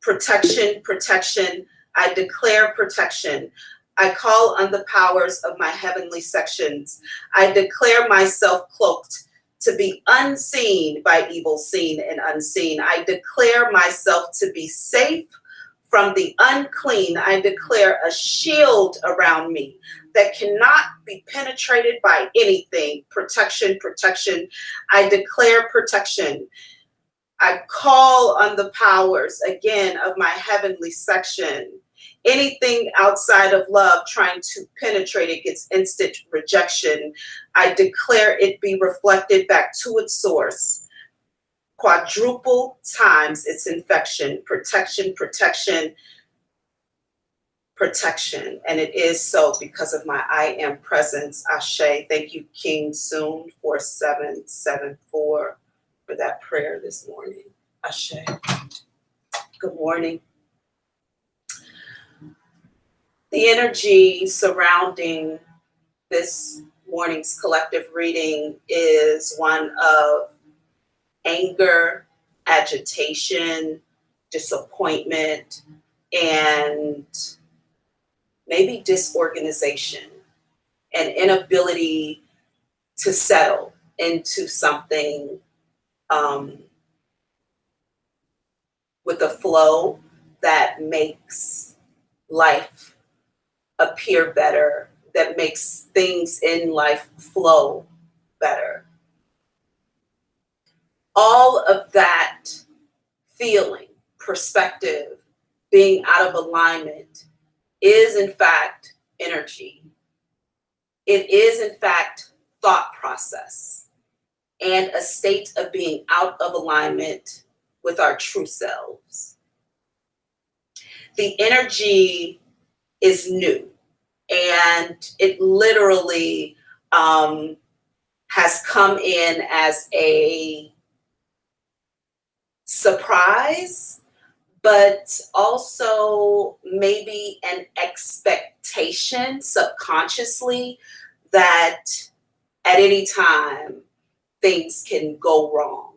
Protection, protection. I declare protection. I call on the powers of my heavenly sections. I declare myself cloaked to be unseen by evil seen and unseen. I declare myself to be safe from the unclean. I declare a shield around me that cannot be penetrated by anything. Protection, protection. I declare protection. I call on the powers, again, of my heavenly section. Anything outside of love trying to penetrate it gets instant rejection. I declare it be reflected back to its source. Quadruple times its infection. Protection, protection, protection. And it is so because of my I am presence. Ashe. Thank you, King Soon 4774. for that prayer this morning. Ashe. Good morning. The energy surrounding this morning's collective reading is one of anger, agitation, disappointment, and maybe disorganization, and inability to settle into something with a flow that makes life appear better, that makes things in life flow better. All of that feeling, perspective, being out of alignment is in fact energy. It is in fact thought process and a state of being out of alignment with our true selves. The energy is new, and it literally has come in as a surprise, but also maybe an expectation subconsciously that at any time things can go wrong.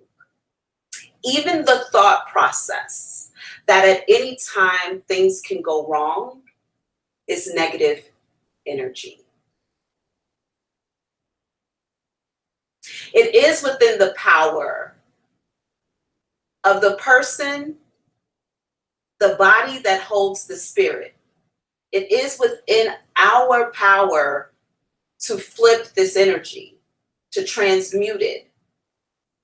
Even the thought process that at any time things can go wrong is negative energy. It is within the power of the person, the body that holds the spirit. It is within our power to flip this energy, to transmute it,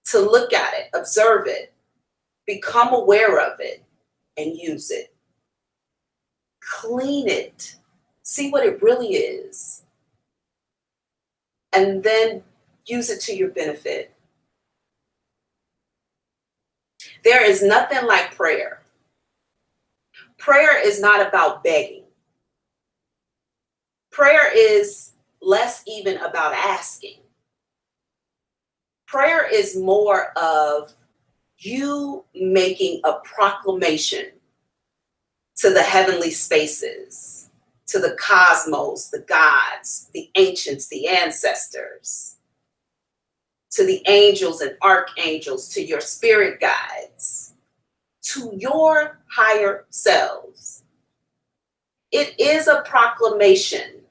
to look at it, observe it, become aware of it, and use it. Clean it, see what it really is, and then use it to your benefit. There is nothing like prayer. Prayer is not about begging. Prayer is less even about asking. Prayer is more of you making a proclamation to the heavenly spaces, to the cosmos, the gods, the ancients, the ancestors, to the angels and archangels, to your spirit guides, to your higher selves. It is a proclamation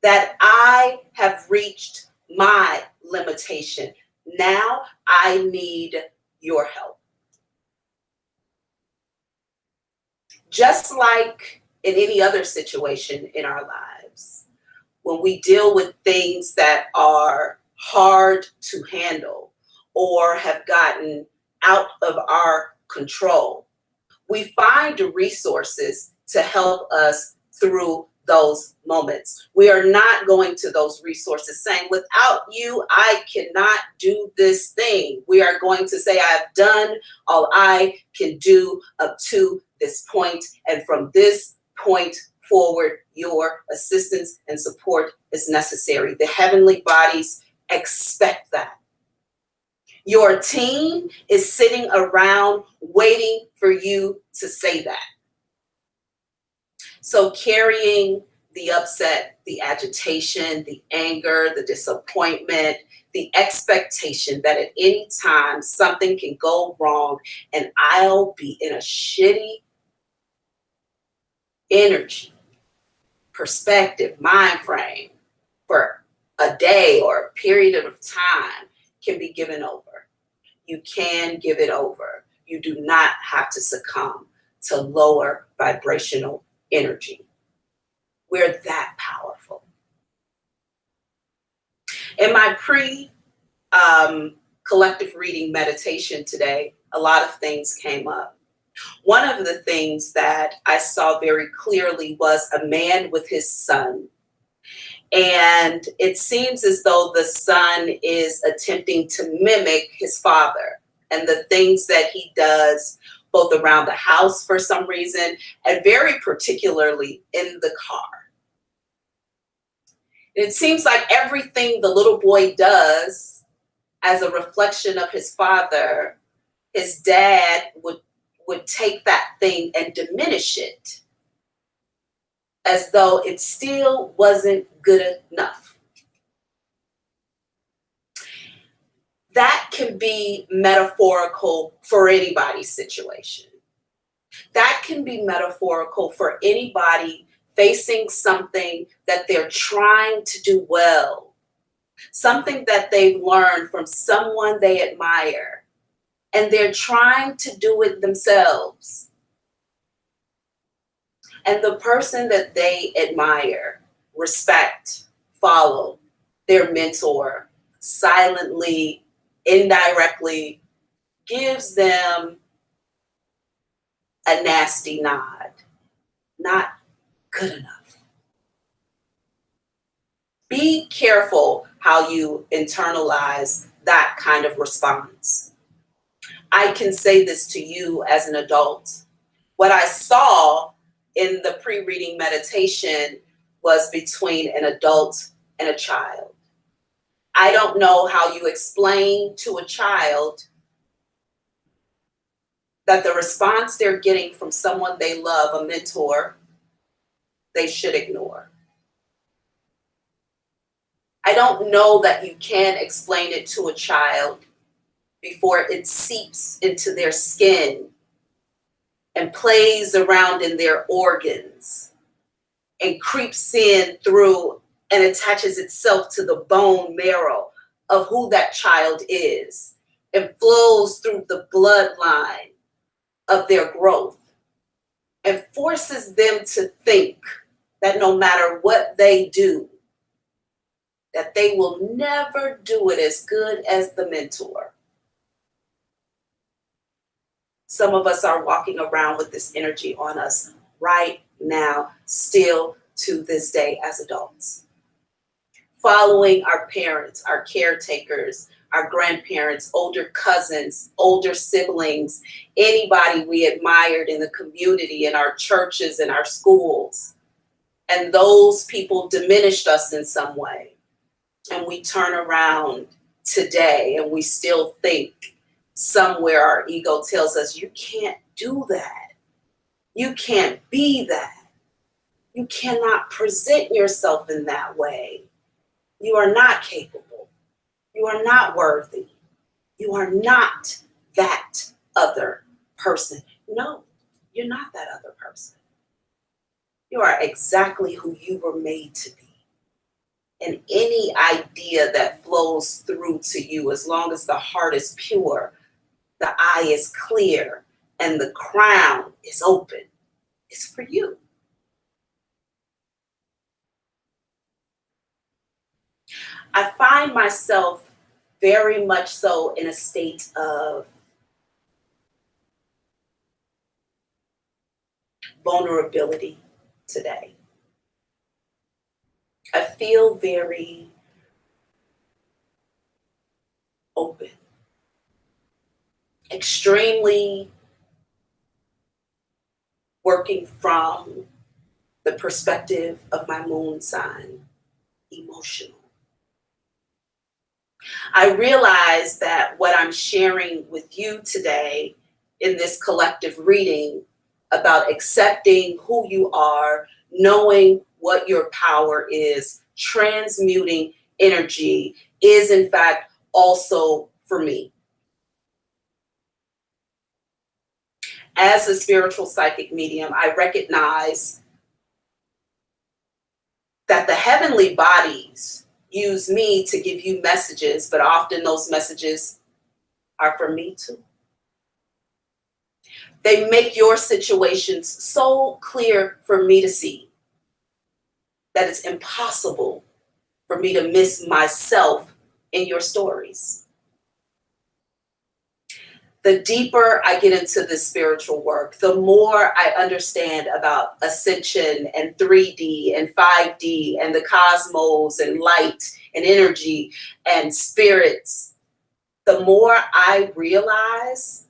that I have reached my limitation. Now I need your help. Just like in any other situation in our lives, when we deal with things that are hard to handle or have gotten out of our control, we find resources to help us through those moments. We are not going to those resources saying, without you, I cannot do this thing. We are going to say, I've done all I can do up to this point, and from this point forward, your assistance and support is necessary. The heavenly bodies expect that. Your team is sitting around waiting for you to say that. So carrying the upset, the agitation, the anger, the disappointment, the expectation that at any time something can go wrong and I'll be in a shitty energy, perspective, mind frame for a day or a period of time can be given over. You can give it over. You do not have to succumb to lower vibrational energy. We're that powerful. In my collective reading meditation today, a lot of things came up. One of the things that I saw very clearly was a man with his son. And it seems as though the son is attempting to mimic his father and the things that he does both around the house for some reason and very particularly in the car. It seems like everything the little boy does as a reflection of his father, his dad would take that thing and diminish it as though it still wasn't good enough. That can be metaphorical for anybody's situation. That can be metaphorical for anybody facing something that they're trying to do well, something that they've learned from someone they admire, and they're trying to do it themselves. And the person that they admire, respect, follow, their mentor, silently, indirectly gives them a nasty nod. Not good enough. Be careful how you internalize that kind of response. I can say this to you as an adult. What I saw in the pre-reading meditation was between an adult and a child. I don't know how you explain to a child that the response they're getting from someone they love, a mentor, they should ignore. I don't know that you can explain it to a child before it seeps into their skin and plays around in their organs and creeps in through and attaches itself to the bone marrow of who that child is and flows through the bloodline of their growth and forces them to think that no matter what they do, that they will never do it as good as the mentor. Some of us are walking around with this energy on us right now, still to this day as adults. Following our parents, our caretakers, our grandparents, older cousins, older siblings, anybody we admired in the community, in our churches, in our schools. And those people diminished us in some way. And we turn around today and we still think somewhere our ego tells us, you can't do that. You can't be that. You cannot present yourself in that way. You are not capable. You are not worthy. You are not that other person. No, you're not that other person. You are exactly who you were made to be. And any idea that flows through to you, as long as the heart is pure, the eye is clear, and the crown is open, is for you. I find myself very much so in a state of vulnerability today. I feel very open, extremely working from the perspective of my moon sign, emotional. I realize that what I'm sharing with you today in this collective reading about accepting who you are, knowing what your power is. Transmuting energy is, in fact, also for me. As a spiritual psychic medium, I recognize that the heavenly bodies use me to give you messages, but often those messages are for me too. They make your situations so clear for me to see that it's impossible for me to miss myself in your stories. The deeper I get into this spiritual work, the more I understand about ascension and 3D and 5D and the cosmos and light and energy and spirits, the more I realize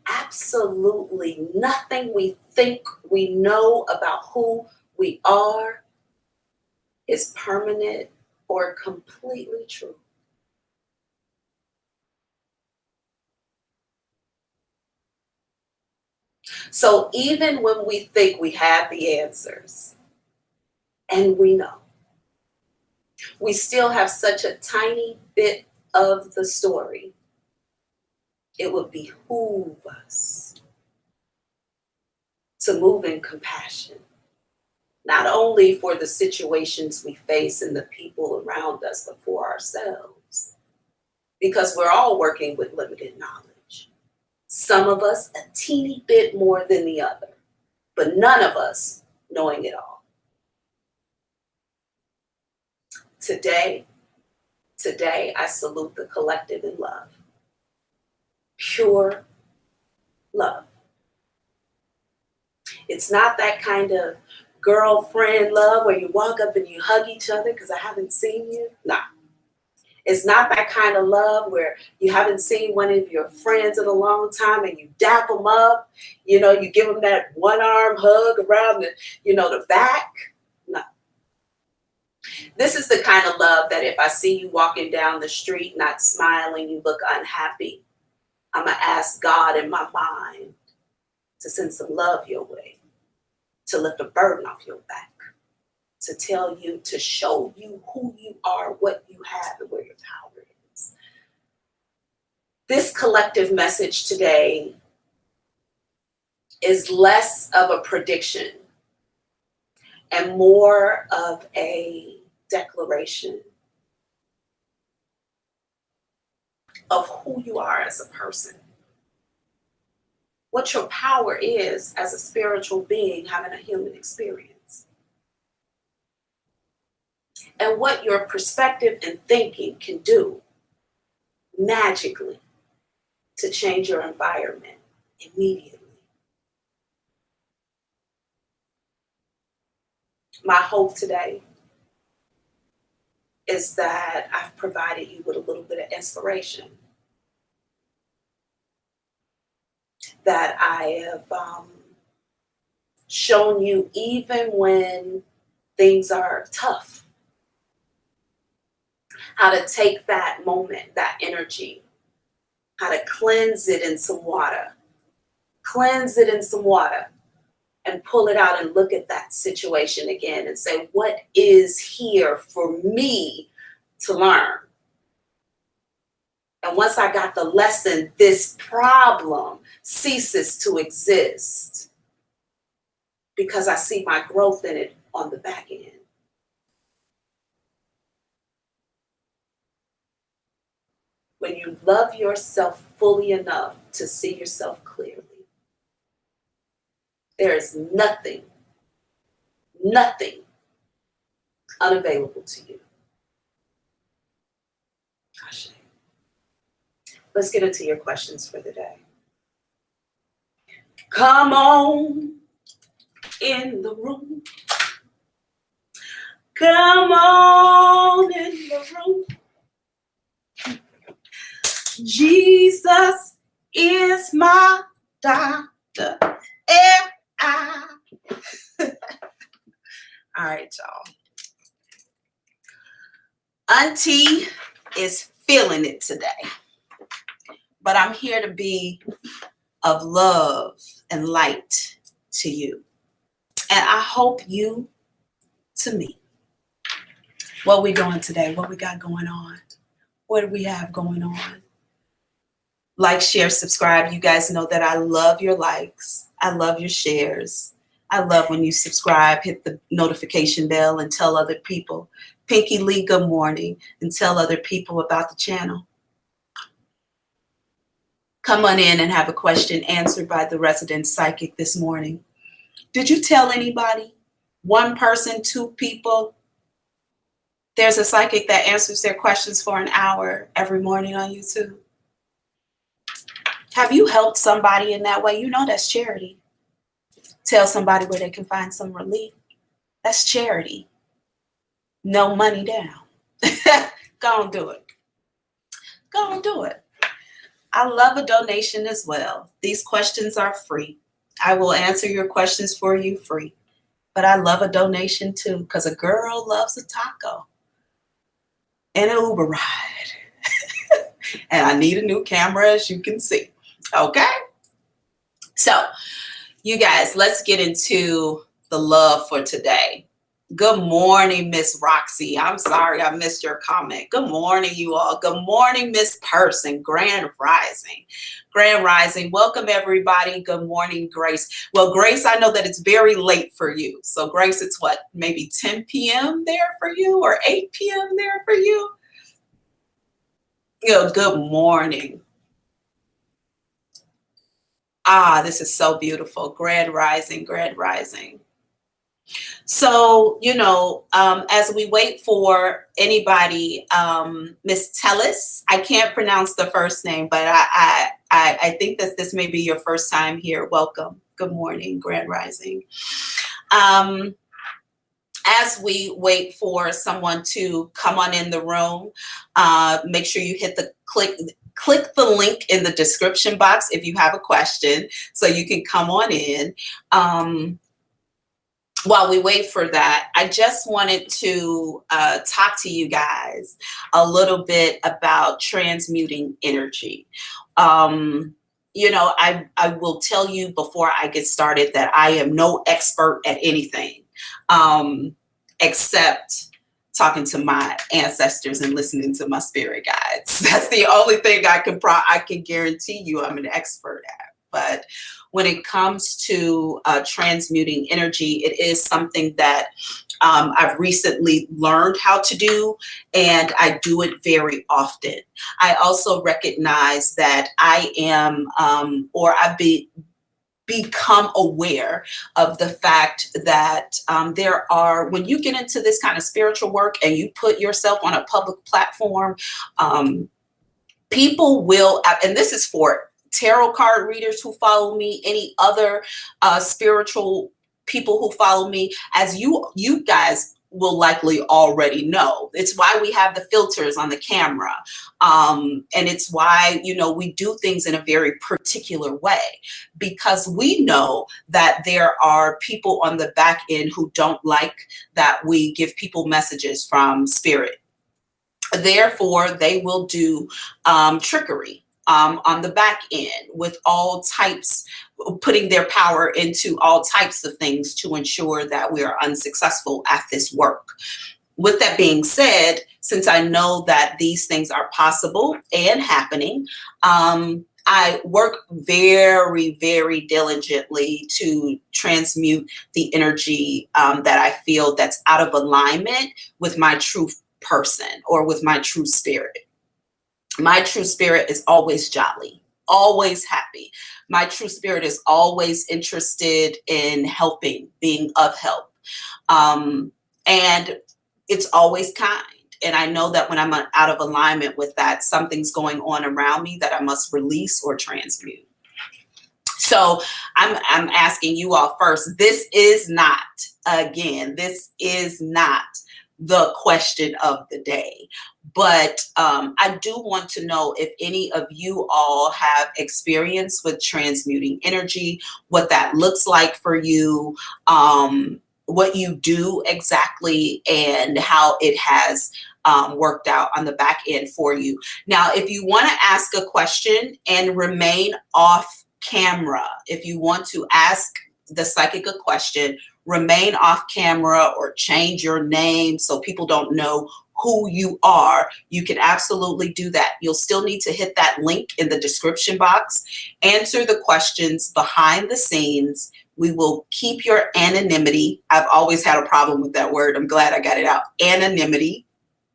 absolutely nothing we think we know about who we are is permanent or completely true. So even when we think we have the answers, and we know, we still have such a tiny bit of the story. It would behoove us to move in compassion, not only for the situations we face and the people around us, but for ourselves, because we're all working with limited knowledge. Some of us a teeny bit more than the other, but none of us knowing it all. Today, I salute the collective in love. Pure love. It's not that kind of girlfriend love where you walk up and you hug each other because I haven't seen you. Nah. It's not that kind of love where you haven't seen one of your friends in a long time and you dap them up, you give them that one arm hug around the back. No. This is the kind of love that if I see you walking down the street not smiling, you look unhappy, I'm going to ask God in my mind to send some love your way, to lift a burden off your back, to tell you, to show you who you are, what you have, and where your power is. This collective message today is less of a prediction and more of a declaration of who you are as a person, what your power is as a spiritual being having a human experience, and what your perspective and thinking can do magically to change your environment immediately. My hope today is that I've provided you with a little bit of inspiration, that I have shown you even when things are tough, how to take that moment, that energy, how to cleanse it in some water, and pull it out and look at that situation again and say, what is here for me to learn? And once I got the lesson, this problem ceases to exist because I see my growth in it on the back end. When you love yourself fully enough to see yourself clearly, there is nothing unavailable to you. Gosh. Let's get into your questions for the day. Come on in the room. Come on in the room. Jesus is my doctor. All right, y'all. Auntie is feeling it today, but I'm here to be of love and light to you. And I hope you to me. What we doing today? What we got going on? What do we have going on? Like, share, subscribe. You guys know that I love your likes. I love your shares. I love when you subscribe, hit the notification bell, and tell other people. Pinky Lee, good morning, and tell other people about the channel. Come on in and have a question answered by the resident psychic this morning. Did you tell anybody? One person, two people? There's a psychic that answers their questions for an hour every morning on YouTube. Have you helped somebody in that way? You know that's charity. Tell somebody where they can find some relief. That's charity. No money down. Go and do it. Go and do it. I love a donation as well. These questions are free. I will answer your questions for you free. But I love a donation too, because a girl loves a taco and an Uber ride. And I need a new camera, as you can see. Okay? So, you guys, let's get into the love for today. Good morning, Miss Roxy. I'm sorry I missed your comment. Good morning, you all. Good morning, Miss Person. Grand Rising. Grand Rising. Welcome, everybody. Good morning, Grace. Well, Grace, I know that it's very late for you. So, Grace, it's what, maybe 10 p.m. there for you or 8 p.m. there for you? Good morning. Ah, this is so beautiful. Grand Rising, Grand Rising. So, as we wait for anybody, Miss Tellis, I can't pronounce the first name, but I think that this may be your first time here. Welcome. Good morning, Grand Rising. As we wait for someone to come on in the room, make sure you hit the click the link in the description box if you have a question, so you can come on in. While we wait for that, I just wanted to talk to you guys a little bit about transmuting energy. I will tell you before I get started that I am no expert at anything except talking to my ancestors and listening to my spirit guides. That's the only thing I can guarantee you I'm an expert at. But when it comes to transmuting energy, it is something that I've recently learned how to do, and I do it very often. I also recognize that I am, I've become aware of the fact that when you get into this kind of spiritual work and you put yourself on a public platform, people will, and this is for tarot card readers who follow me, any other spiritual people who follow me, as you guys will likely already know. It's why we have the filters on the camera. And it's why, we do things in a very particular way, because we know that there are people on the back end who don't like that we give people messages from spirit. Therefore, they will do trickery on the back end with all types, putting their power into all types of things to ensure that we are unsuccessful at this work. With that being said, since I know that these things are possible and happening, I work very, very diligently to transmute the energy that I feel that's out of alignment with my true person or with my true spirit. My true spirit is always jolly, always happy. My true spirit is always interested in helping, being of help. And it's always kind. And I know that when I'm out of alignment with that, something's going on around me that I must release or transmute. So I'm asking you all first, this is not the question of the day. But I do want to know if any of you all have experience with transmuting energy, what that looks like for you, what you do exactly, and how it has worked out on the back end for you. Now, if you want to ask a question and remain off camera, if you want to ask the psychic a question, remain off camera or change your name so people don't know who you are, you can absolutely do that. You'll still need to hit that link in the description box, answer the questions behind the scenes. We will keep your anonymity. I've always had a problem with that word. I'm glad I got it out. Anonymity.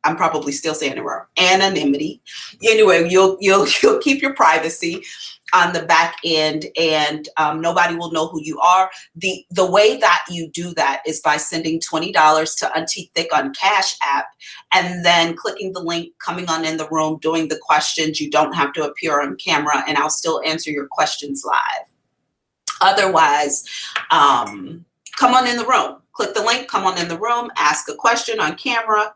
I'm probably still saying it wrong. Anonymity. Anyway, you'll keep your privacy on the back end, and nobody will know who you are. The way that you do that is by sending $20 to Auntie Thick on Cash App, and then clicking the link, coming on in the room, doing the questions. You don't have to appear on camera, and I'll still answer your questions live. Otherwise, come on in the room. Click the link, come on in the room, ask a question on camera.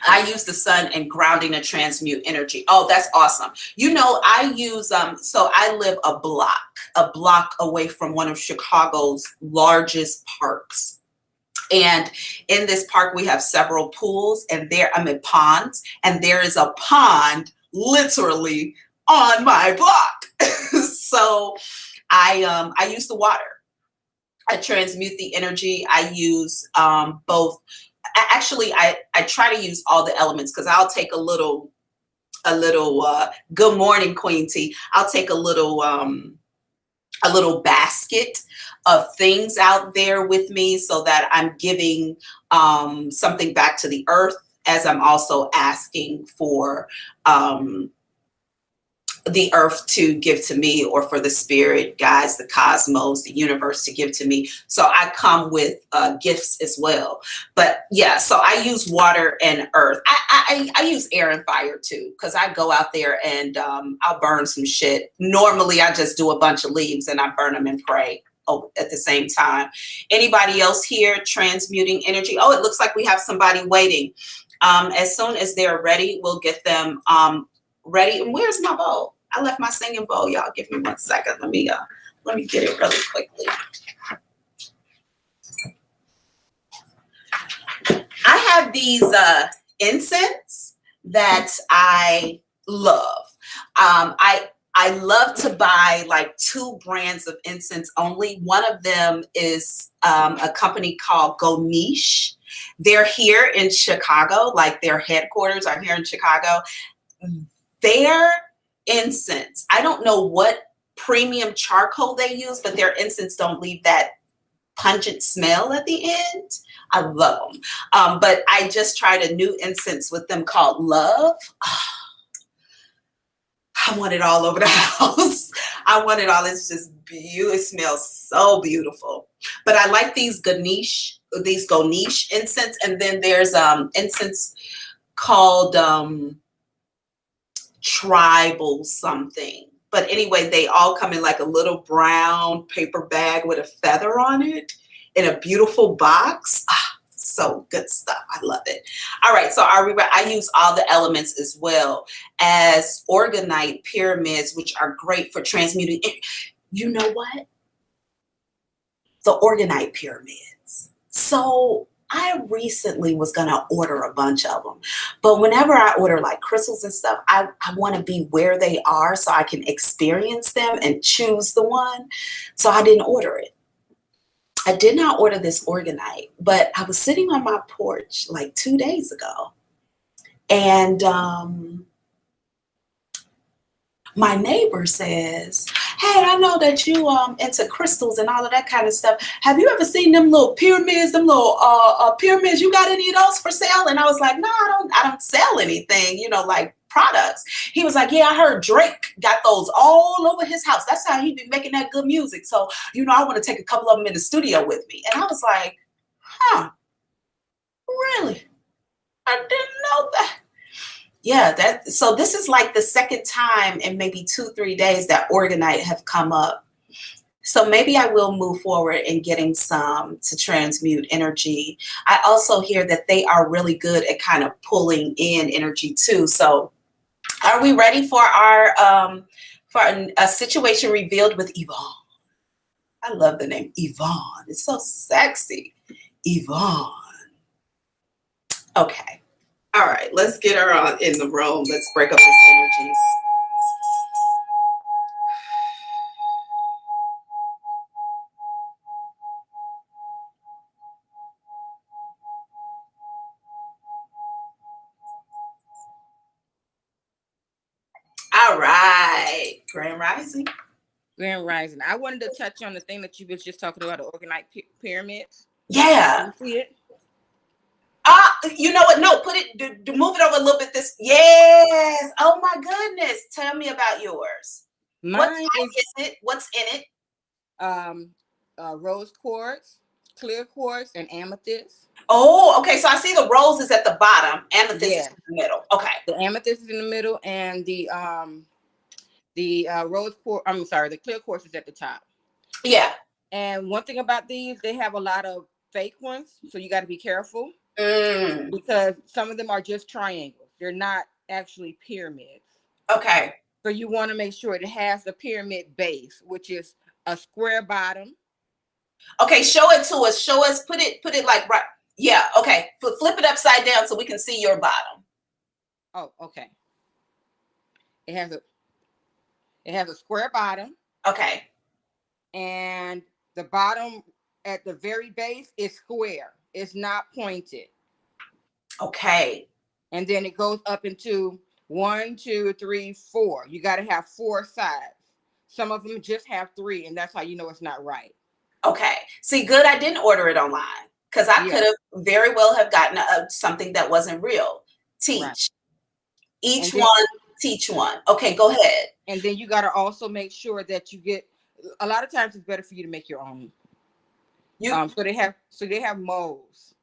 I use the sun and grounding to transmute energy. Oh, that's awesome. You know, I use, so I live a block away from one of Chicago's largest parks. And in this park, we have several pools, and I'm in ponds, and there is a pond literally on my block. So I use the water. I transmute the energy. I use both. Actually, I try to use all the elements, because I'll take a little good morning, Queen T. I'll take a little basket of things out there with me, so that I'm giving something back to the earth, as I'm also asking for the earth to give to me, or for the spirit guides, the cosmos, the universe to give to me. So I come with gifts as well. But yeah, so I use water and earth. I use air and fire too, because I go out there and I'll burn some shit. Normally I just do a bunch of leaves and I burn them and pray at the same time. Anybody else here transmuting energy? Oh, it looks like we have somebody waiting. As soon as they're ready, we'll get them ready. And where's my bowl? I left my singing bowl, y'all. Give me 1 second. Let me get it really quickly. I have these incense that I love. I love to buy like 2 brands of incense only. One of them is a company called Goniche. They're here in Chicago, like their headquarters are here in Chicago. Their incense, I don't know what premium charcoal they use, but their incense don't leave that pungent smell at the end. I love them. But I just tried a new incense with them called Love. I want it all over the house. I want it all. It's just beautiful. It smells so beautiful. But I like these Goniche incense. And then there's incense called tribal something. But anyway, they all come in like a little brown paper bag with a feather on it in a beautiful box. So good stuff. I love it. All right. So I use all the elements as well as organite pyramids, which are great for transmuting. You know what? The organite pyramids. So I recently was going to order a bunch of them, but whenever I order like crystals and stuff, I want to be where they are so I can experience them and choose the one. So I didn't order it. I did not order this organite, but I was sitting on my porch like 2 days ago, and my neighbor says, "Hey, I know that you into crystals and all of that kind of stuff. Have you ever seen them little pyramids, them little pyramids? You got any of those for sale?" And I was like, "No, I don't sell anything, like products." He was like, "Yeah, I heard Drake got those all over his house. That's how he be making that good music. So, I want to take a couple of them in the studio with me." And I was like, "Huh, really? I didn't know that." Yeah, so this is like the second time in maybe 2-3 days that organite have come up. So maybe I will move forward in getting some to transmute energy. I also hear that they are really good at kind of pulling in energy too. So are we ready for our for a situation revealed with Yvonne? I love the name Yvonne. It's so sexy. Yvonne. Okay. All right, let's get her on in the room. Let's break up this energy. All right. Grand Rising. Grand Rising. I wanted to touch on the thing that you was just talking about, the organite pyramids. Yeah. You see it? You know what? No, put it, move it over a little bit. Yes. Oh my goodness. Tell me about yours. What Mine type is it? What's in it? Rose quartz, clear quartz, and amethyst. Oh, okay. So I see the rose is at the bottom, amethyst is Yeah. in the middle. Okay. The amethyst is in the middle, and the rose quartz. I'm sorry, the clear quartz is at the top. Yeah. And one thing about these, they have a lot of fake ones, so you got to be careful because some of them are just triangles. They're not actually pyramids. Okay. So you want to make sure it has a pyramid base, which is a square bottom. Okay, show it to us. Show us. Put it like right. Yeah. Okay. Flip it upside down so we can see your bottom. Oh, okay. It has a square bottom. Okay. And the bottom at the very base is square. It's not pointed. Okay. And then it goes up into 1, 2, 3, 4. You got to have 4 sides. Some of them just have 3, and that's how you know it's not right. Okay. See, good. I didn't order it online because I could have very well have gotten something that wasn't real. Teach. Right. Each one, teach one. Okay, go ahead. And then you got to also make sure that you get. A lot of times, it's better for you to make your own. So they have molds.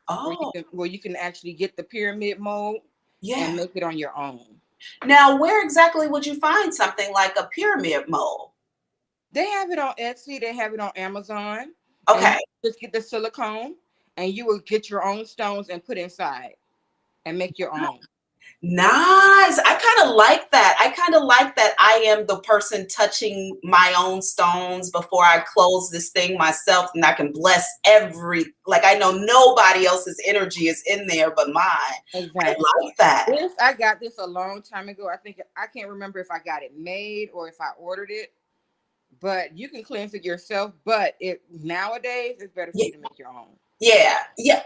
Oh. Where you can actually get the pyramid mold. Yeah. And make it on your own. Now, where exactly would you find something like a pyramid mold? They have it on Etsy. They have it on Amazon. Okay. Just get the silicone, and you will get your own stones and put inside, and make your own. Nice. I kind of like that. I am the person touching my own stones before I close this thing myself, and I can bless I know nobody else's energy is in there but mine. Exactly. I like that. I got this a long time ago. I can't remember if I got it made or if I ordered it, but you can cleanse it yourself. But nowadays it's better for you to make your own. Yeah,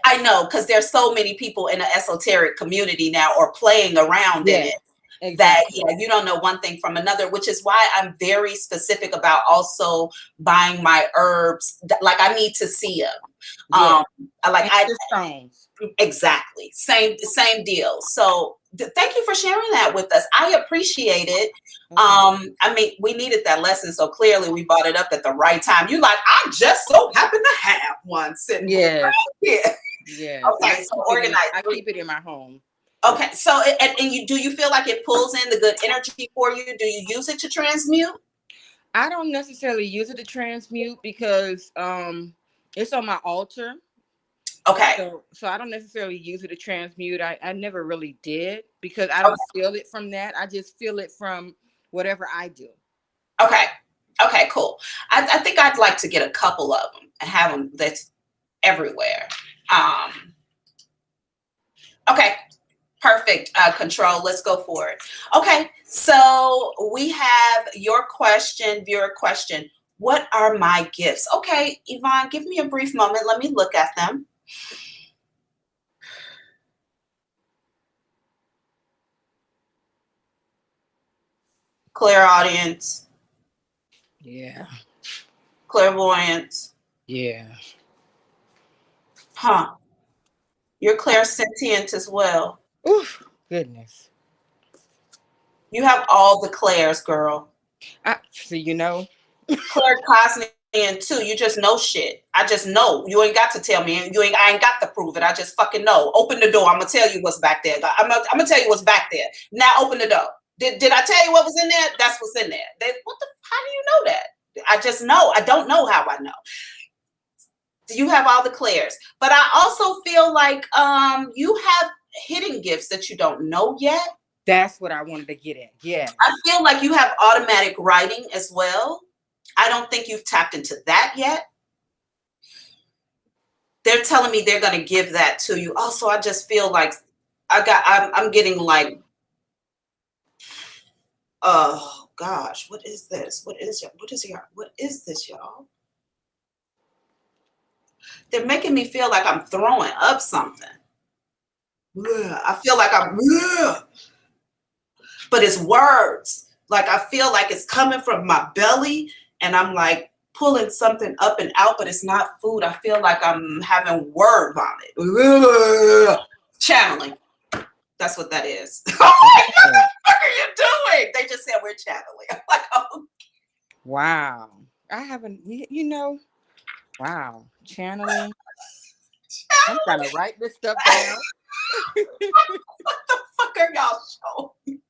I know, because there's so many people in the esoteric community now or playing around in it. Exactly. That you don't know one thing from another, which is why I'm very specific about also buying my herbs. Like I need to see them. Stones. Exactly. Same deal. So thank you for sharing that with us. I appreciate it. I mean, we needed that lesson, so clearly we brought it up at the right time. You like, I just so happen to have one sitting right here. Yeah. Okay, so organize. I keep it in my home. Okay, so do you feel like it pulls in the good energy for you? Do you use it to transmute? I don't necessarily use it to transmute because it's on my altar. Okay. So I don't necessarily use it to transmute. I never really did because I don't feel it from that. I just feel it from whatever I do. Okay. Okay, cool. I think I'd like to get a couple of them and have them that's everywhere. Okay. Perfect. Control. Let's go for it. Okay. So we have your question, viewer question. What are my gifts? Okay, Yvonne, give me a brief moment. Let me look at them. Clairaudience. Yeah. Clairvoyance. Yeah. Huh. You're clairsentient as well. Oof, goodness. You have all the clairs, girl. So you know. Claircosmian too. You just know shit. I just know. You ain't got to tell me. I ain't got to prove it. I just fucking know. Open the door. I'm gonna tell you what's back there. I'm gonna tell you what's back there. Now open the door. Did I tell you what was in there? That's what's in there. How do you know that? I just know. I don't know how I know. You have all the clairs. But I also feel like you have hidden gifts that you don't know yet. That's what I wanted to get at. Yeah. I feel like you have automatic writing as well. I don't think you've tapped into that yet. They're telling me they're going to give that to you. Also, I just feel like I'm getting like, oh gosh, what is this? What is this, y'all? They're making me feel like I'm throwing up something. I feel like I'm, but it's words. Like I feel like it's coming from my belly and I'm like pulling something up and out, but it's not food. I feel like I'm having word vomit. Channeling. That's what that is. I'm like, what the fuck are you doing? They just said we're channeling. I'm like, oh. Wow. I haven't, wow. Channeling. I'm trying to write this stuff down. What the fuck are y'all showing?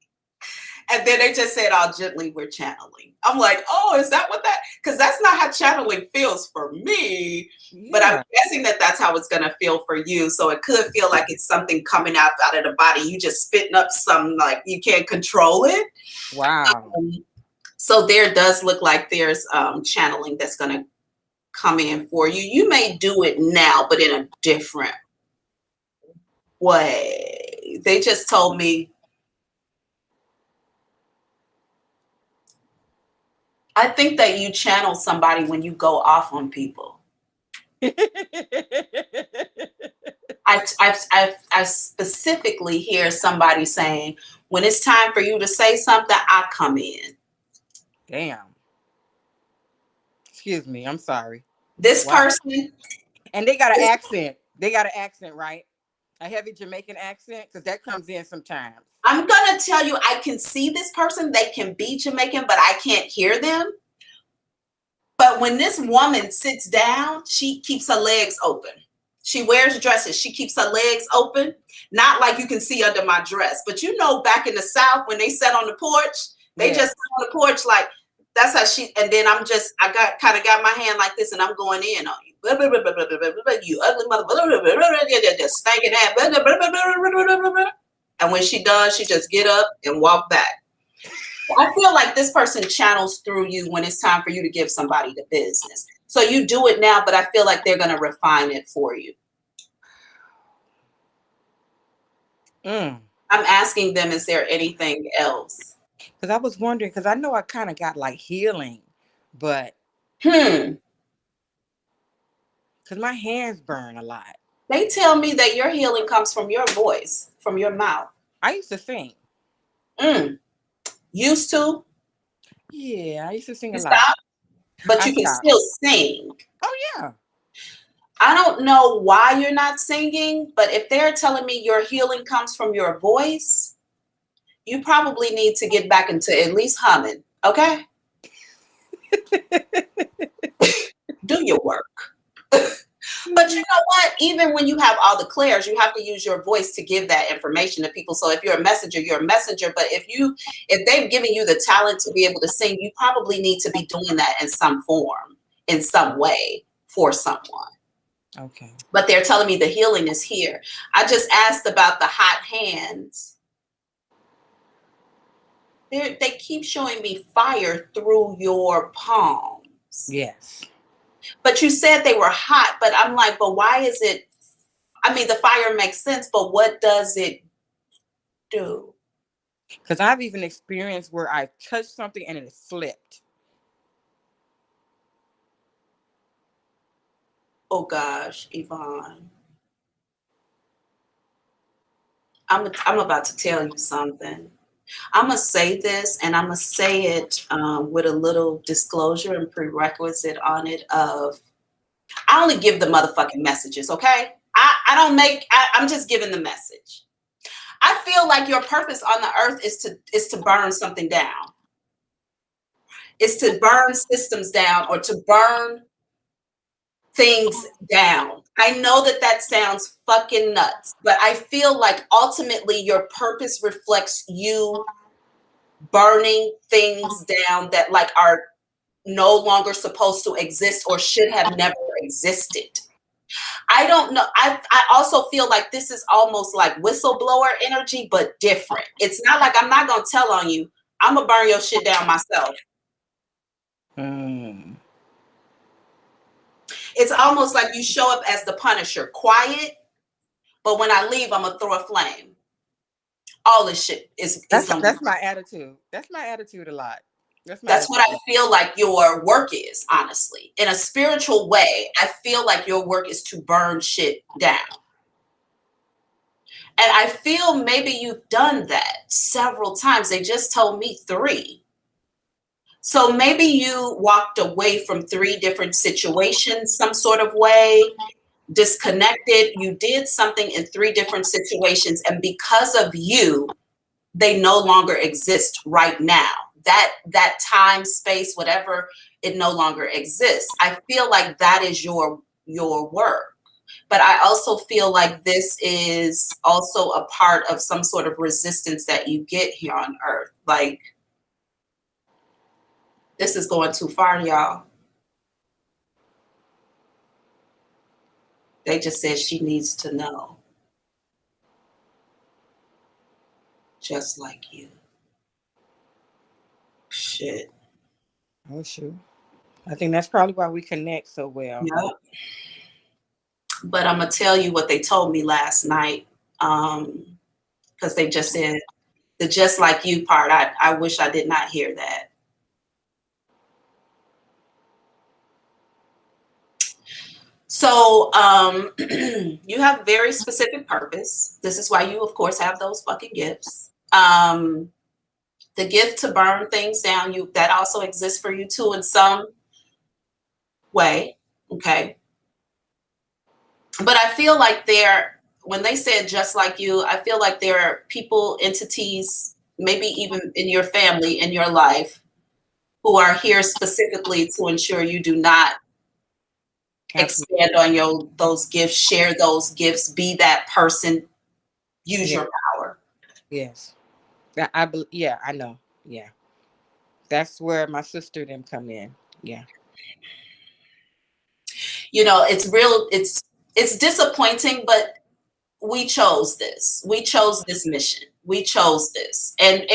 And then they just said, "Oh, gently, we're channeling." I'm like, "Oh, is that what that?" Because that's not how channeling feels for me. Yeah. But I'm guessing that that's how it's gonna feel for you. So it could feel like it's something coming out of the body. You just spitting up some, like you can't control it. Wow. So there does look like there's channeling that's gonna come in for you. You may do it now, but in a different way. They just told me. I think that you channel somebody when you go off on people. I specifically hear somebody saying, when it's time for you to say something, I come in. Damn. Excuse me, I'm sorry. This person. And they got an accent. They got an accent, right? A heavy Jamaican accent, because that comes in sometimes. I'm going to tell you, I can see this person. They can be Jamaican, but I can't hear them. But when this woman sits down, she keeps her legs open. She wears dresses. She keeps her legs open. Not like you can see under my dress. But you know, back in the South, when they sat on the porch, they just sat on the porch like, that's how she, and then I kind of got my hand like this and I'm going in on you. You ugly motherfucker. Just stinking ass. And when she does, she just get up and walk back. I feel like this person channels through you when it's time for you to give somebody the business. So you do it now, but I feel like they're going to refine it for you. I'm asking them, is there anything else? Because I was wondering, because I know I kind of got like healing, but because my hands burn a lot. They tell me that your healing comes from your voice, from your mouth. I used to sing. Used to? Yeah, I used to sing a lot. But you can still sing. Oh, yeah. I don't know why you're not singing, but if they're telling me your healing comes from your voice, you probably need to get back into at least humming, okay? Do your work. But you know what? Even when you have all the clairs, you have to use your voice to give that information to people. So if you're a messenger, you're a messenger. But if they've given you the talent to be able to sing, you probably need to be doing that in some form, in some way for someone. Okay. But they're telling me the healing is here. I just asked about the hot hands. They keep showing me fire through your palms. Yes. But you said they were hot, but I'm like, but why is it? I mean, the fire makes sense, but what does it do? Because I've even experienced where I touched something and it flipped. Oh gosh, Yvonne. I'm about to tell you something. I'm going to say this, and I'm going to say it with a little disclosure and prerequisite on it of, I only give the motherfucking messages, okay? I'm just giving the message. I feel like your purpose on the earth is to burn something down. It's to burn systems down or to burn things down. I know that sounds fucking nuts, but I feel like ultimately your purpose reflects you burning things down that like are no longer supposed to exist or should have never existed. I don't know. I also feel like this is almost like whistleblower energy, but different. It's not like I'm not going to tell on you. I'm going to burn your shit down myself. It's almost like you show up as the Punisher, quiet, but when I leave, I'm going to throw a flame. All this shit is that's my attitude. That's my attitude a lot. That's what I feel like your work is, honestly. In a spiritual way, I feel like your work is to burn shit down. And I feel maybe you've done that several times. They just told me 3. So maybe you walked away from 3 different situations, some sort of way, disconnected. You did something in 3 different situations, and because of you, they no longer exist right now. That time, space, whatever, it no longer exists. I feel like that is your work. But I also feel like this is also a part of some sort of resistance that you get here on Earth. Like, this is going too far, y'all. They just said she needs to know. Just like you. Shit. Oh shoot. I think that's probably why we connect so well. Yep. But I'm gonna tell you what they told me last night. Because they just said the just like you part. I wish I did not hear that. So you have very specific purpose. This is why you, of course, have those fucking gifts. The gift to burn things down, that also exists for you too in some way. Okay. But I feel like when they said just like you, I feel like there are people, entities, maybe even in your family, in your life, who are here specifically to ensure you do not expand on those gifts, share those gifts, be that person, use your power. Yes. I know. Yeah. That's where my sister them come in. Yeah. It's disappointing, but we chose this. We chose this mission. We chose this. And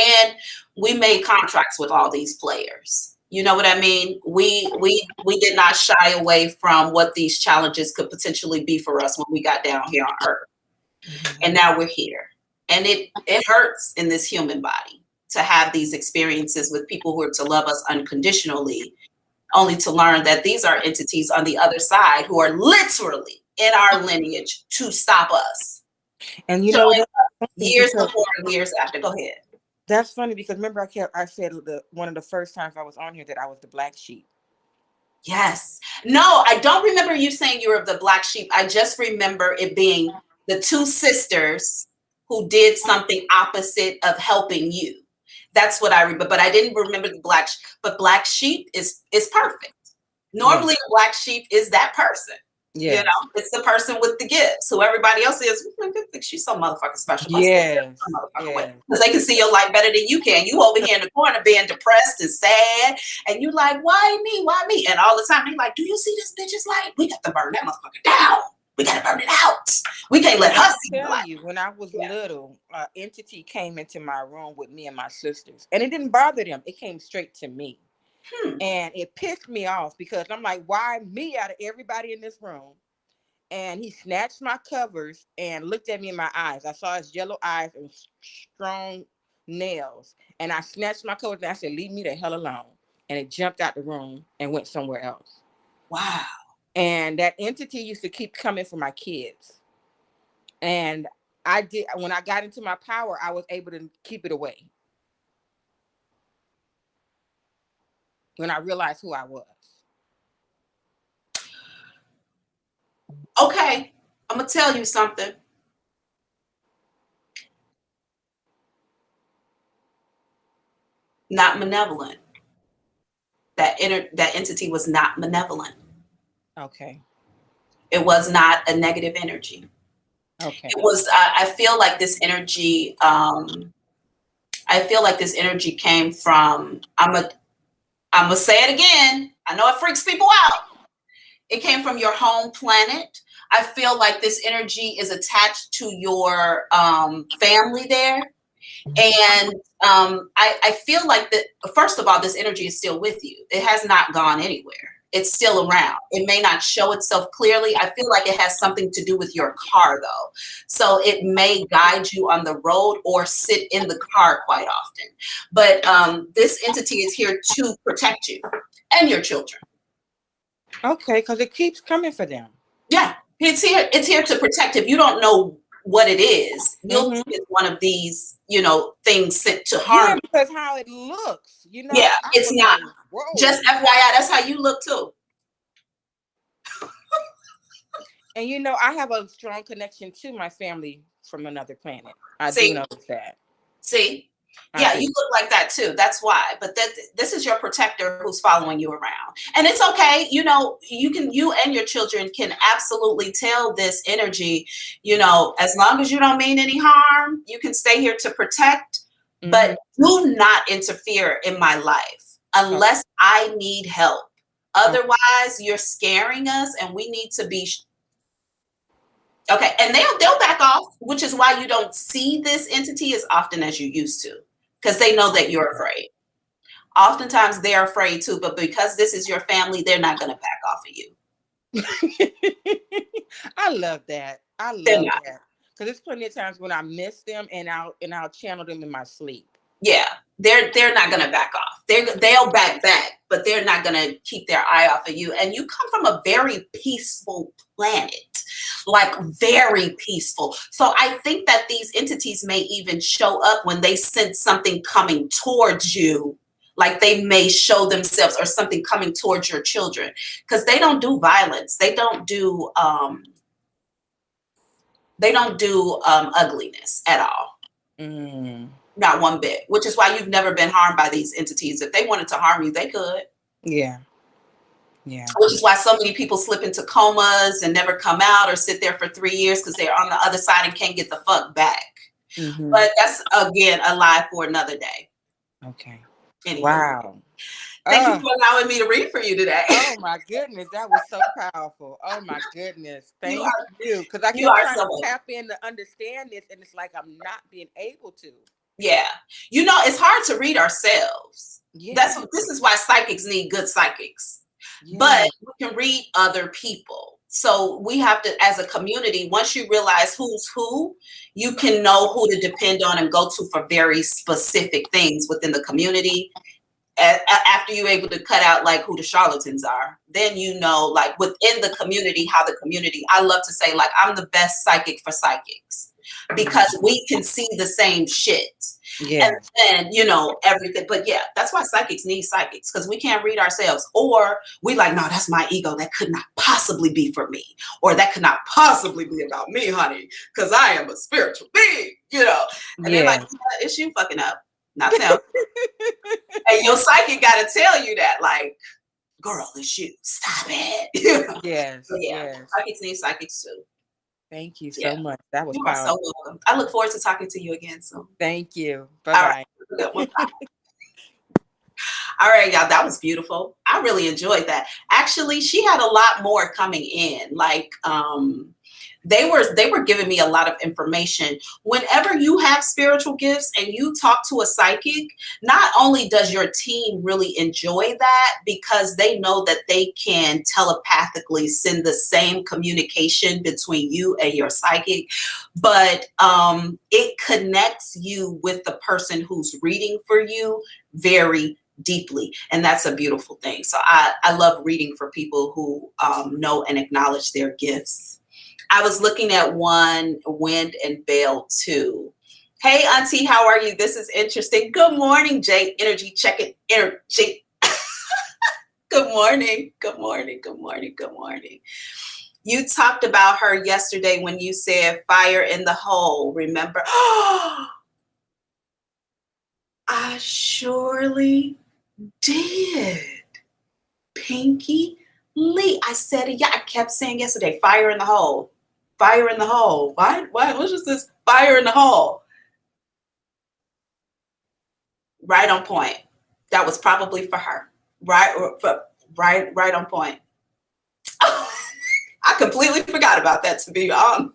we made contracts with all these players. You know what I mean? We did not shy away from what these challenges could potentially be for us when we got down here on Earth. Mm-hmm. And now we're here. And it hurts in this human body to have these experiences with people who are to love us unconditionally, only to learn that these are entities on the other side who are literally in our lineage to stop us. And you know, years before and years after. Go ahead. That's funny because remember I said one of the first times I was on here that I was the black sheep. Yes. No, I don't remember you saying you were the black sheep. I just remember it being the 2 sisters who did something opposite of helping you. That's what I remember. But I didn't remember the black. But black sheep is perfect. Normally, a black sheep is that person. Yeah. You know, it's the person with the gifts who everybody else is. She's so motherfucking special. Yeah. Because they can see your light better than you can. You over here in the corner being depressed and sad. And you like, why me? Why me? And all the time they like, do you see this bitch's light? We got to burn that motherfucker down. We got to burn it out. We can't let her see the light. You, when I was little, an entity came into my room with me and my sisters. And it didn't bother them. It came straight to me. And it pissed me off because I'm like, why me out of everybody in this room? And he snatched my covers and looked at me in my eyes. I saw his yellow eyes and strong nails. And I snatched my covers and I said, leave me the hell alone. And it jumped out the room and went somewhere else. Wow. And that entity used to keep coming for my kids. And when I got into my power, I was able to keep it away. When I realized who I was. Okay, I'm gonna tell you something. Not malevolent. That entity was not malevolent. Okay. It was not a negative energy. Okay. It was. I feel like this energy. I feel like this energy came from. I'm gonna say it again. I know it freaks people out. It came from your home planet. I feel like this energy is attached to your family there. And I feel like that, first of all, this energy is still with you. It has not gone anywhere. It's still around. It may not show itself clearly. I feel like it has something to do with your car, though. So it may guide you on the road or sit in the car quite often. But this entity is here to protect you and your children. Okay, because it keeps coming for them. Yeah, it's here to protect. If you don't know what it is, you'll Mhm. think it's one of these, things sent to Yeah, harm. because how it looks, Yeah, I it's was not. like, whoa. Just FYI, that's how you look too. And I have a strong connection to my family from another planet. I do See, notice that. see, I yeah, do. you look like that too. That's why. But this is your protector who's following you around, and it's okay. You and your children can absolutely tell this energy. As long as you don't mean any harm, you can stay here to protect. Mhm. But do not interfere in my life Okay. unless I need help. Okay. Otherwise, you're scaring us, and we need to be okay. And they'll back off, which is why you don't see this entity as often as you used to, because they know that you're afraid. Oftentimes they're afraid too, but because this is your family, they're not going to back off of you. I love that. I They're love not. that. Because there's plenty of times when I miss them and I'll channel them in my sleep. Yeah, they're not going to back off. They'll back, but they're not going to keep their eye off of you. And you come from a very peaceful planet, like very peaceful. So I think that these entities may even show up when they sense something coming towards you. Like they may show themselves or something coming towards your children, because they don't do violence. They don't do ugliness at all. Mm. Not one bit, which is why you've never been harmed by these entities. If they wanted to harm you, they could. Yeah. Yeah. Which is why so many people slip into comas and never come out, or sit there for 3 years because they're on the other side and can't get the fuck back. Mm-hmm. But that's, again, a lie for another day. Okay. Anywho. Wow. Thank you for allowing me to read for you today. Oh my goodness, that was so powerful. Oh my goodness. Thank you. Because I you kept are trying so to welcome. tap in to understand this, and it's like I'm not being able to. Yeah. It's hard to read ourselves. Yeah. This is why psychics need good psychics. Yeah. But we can read other people. So we have to, as a community, once you realize who's who, you can know who to depend on and go to for very specific things within the community. After you're able to cut out like who the charlatans are, then like within the community, I love to say, like, I'm the best psychic for psychics, because we can see the same shit. Yeah. And then, everything. But yeah, that's why psychics need psychics, because we can't read ourselves, or we like, no, that's my ego. That could not possibly be for me, or that could not possibly be about me, honey, because I am a spiritual being, and they're like, it's you fucking up, not them. And your psychic got to tell you that, like, girl, it's you. Stop it. Yes. So yeah, yes. psychics need psychics too. Thank you so much. That was You are powerful. so welcome. I look forward to talking to you again soon. Thank you. Bye-bye. All right, y'all, that was beautiful. I really enjoyed that. Actually, she had a lot more coming in. Like, they were giving me a lot of information. Whenever you have spiritual gifts and you talk to a psychic, not only does your team really enjoy that, because they know that they can telepathically send the same communication between you and your psychic, but it connects you with the person who's reading for you very deeply. And that's a beautiful thing. So I love reading for people who know and acknowledge their gifts. I was looking at one, Wind and Bell too. Hey, Auntie, how are you? This is interesting. Good morning, Jay. Energy checking. Energy. Good morning. Good morning. Good morning. Good morning. You talked about her yesterday when you said fire in the hole. Remember? I surely did. Pinky Lee. I said it. Yeah, I kept saying yesterday, fire in the hole. Fire in the hole. Why? What's just this fire in the hole? Right on point. That was probably for her. Right on point. I completely forgot about that, to be honest.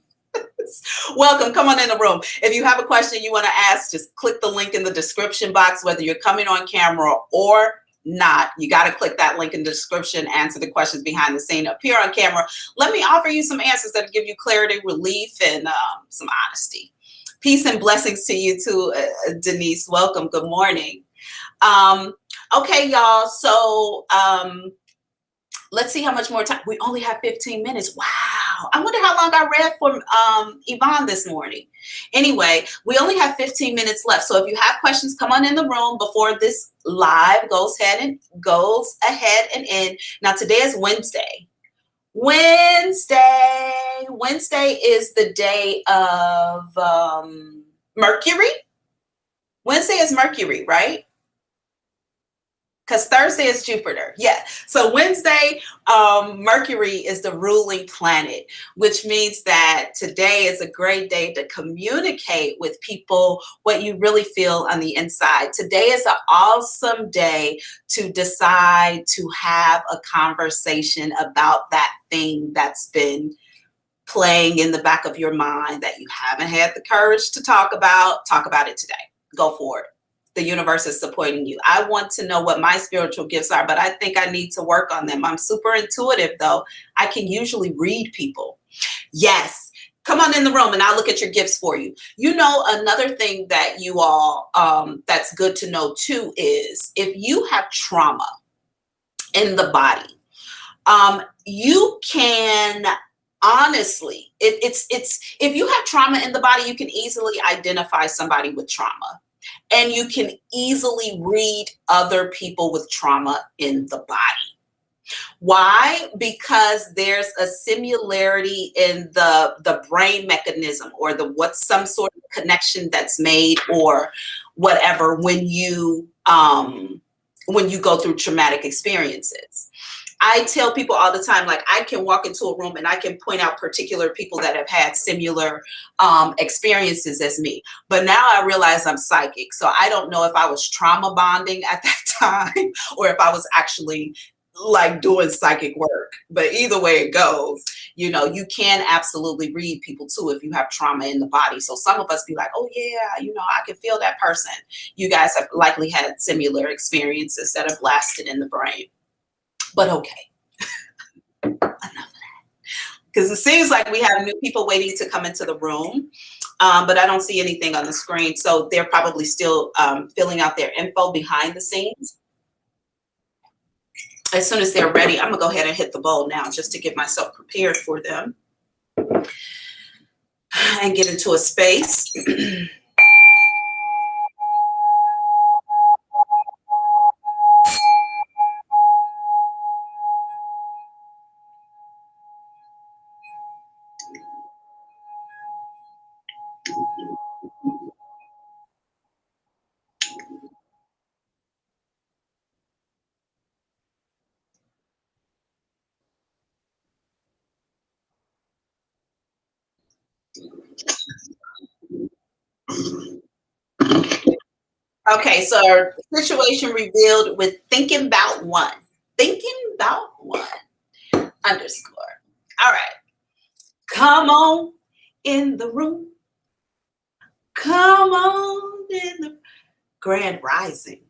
Welcome. Come on in the room. If you have a question you want to ask, just click the link in the description box, whether you're coming on camera or not. You got to click that link in the description, answer the questions behind the scene, appear on camera. Let me offer you some answers that give you clarity, relief, and some honesty. Peace and blessings to you too, Denise. Welcome. Good morning. Okay, y'all. So let's see how much more time. We only have 15 minutes. Wow. Wow. I wonder how long I read for Yvonne this morning. Anyway, we only have 15 minutes left. So if you have questions, come on in the room before this live goes ahead and end. Now, today is Wednesday. Wednesday is the day of Mercury. Wednesday is Mercury, right? Because Thursday is Jupiter. Yeah. So Wednesday, Mercury is the ruling planet, which means that today is a great day to communicate with people what you really feel on the inside. Today is an awesome day to decide to have a conversation about that thing that's been playing in the back of your mind that you haven't had the courage to talk about. Talk about it today. Go for it. The universe is supporting you. I want to know what my spiritual gifts are, but I think I need to work on them. I'm super intuitive, though. I can usually read people. Yes. Come on in the room and I'll look at your gifts for you. You know, another thing that you all, that's good to know too, is if you have trauma in the body, you can honestly, it's if you have trauma in the body, you can easily identify somebody with trauma. And you can easily read other people with trauma in the body. Why? Because there's a similarity in the brain mechanism or some sort of connection that's made or whatever when you go through traumatic experiences. I tell people all the time, like I can walk into a room and I can point out particular people that have had similar experiences as me. But now I realize I'm psychic. So I don't know if I was trauma bonding at that time or if I was actually like doing psychic work. But either way it goes, you know, you can absolutely read people too if you have trauma in the body. So some of us be like, oh yeah, you know, I can feel that person. You guys have likely had similar experiences that have lasted in the brain. But okay, enough of that. Because it seems like we have new people waiting to come into the room, but I don't see anything on the screen. So they're probably still filling out their info behind the scenes. As soon as they're ready, I'm gonna go ahead and hit the bowl now just to get myself prepared for them and get into a space. Okay, so situation revealed with thinking about one. Thinking about one underscore. All right. Come on in the room. Come on in the Grand Rising.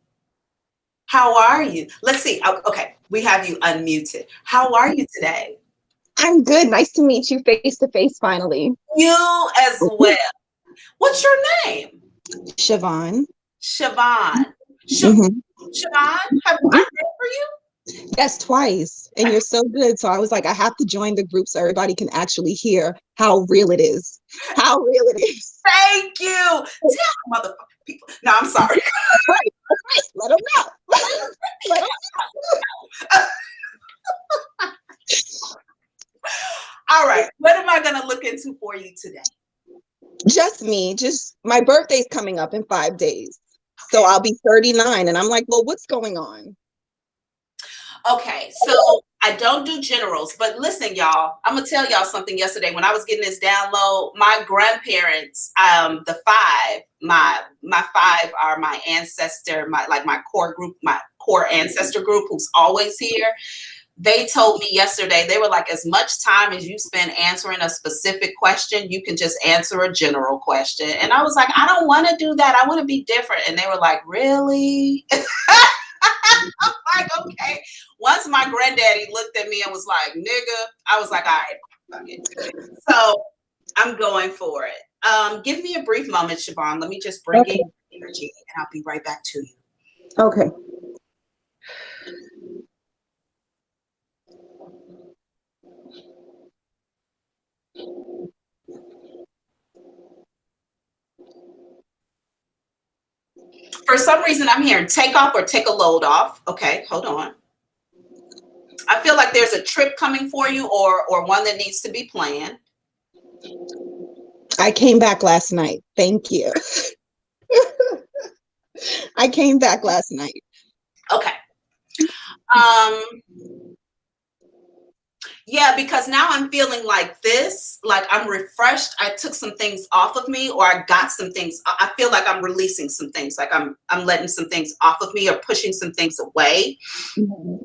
How are you? Let's see. Okay, we have you unmuted. How are you today? I'm good. Nice to meet you face to face finally. You as well. What's your name? Siobhan. Siobhan. Mm-hmm. Siobhan, have I read for you? Yes, twice. And you're so good. So I was like, I have to join the group so everybody can actually hear how real it is. How real it is. Thank you. Tell motherfucking people. No, I'm sorry. Right. Let them know. Let them know. All right. What am I going to look into for you today? Just me. Just my birthday's coming up in 5 days. So I'll be 39. And I'm like, well, what's going on? Okay, so I don't do generals, but listen, y'all, I'm gonna tell y'all something. Yesterday when I was getting this download, my grandparents, the five, my five are my ancestor, my core group, my core ancestor group who's always here. They told me yesterday, they were like, as much time as you spend answering a specific question, you can just answer a general question. And I was like, I don't want to do that. I want to be different. And they were like, really? I'm like, okay. Once my granddaddy looked at me and was like, nigga, I was like, all right, fuck it. So I'm going for it. Give me a brief moment, Siobhan. Let me just bring in energy and I'll be right back to you. Okay. For some reason, I'm hearing take off or take a load off. Okay, hold on. I feel like there's a trip coming for you, or one that needs to be planned. I came back last night. Thank you. I came back last night. Okay. Yeah, because now I'm feeling like this, like I'm refreshed. I took some things off of me, or I got some things. I feel like I'm releasing some things, like I'm letting some things off of me or pushing some things away. Mm-hmm.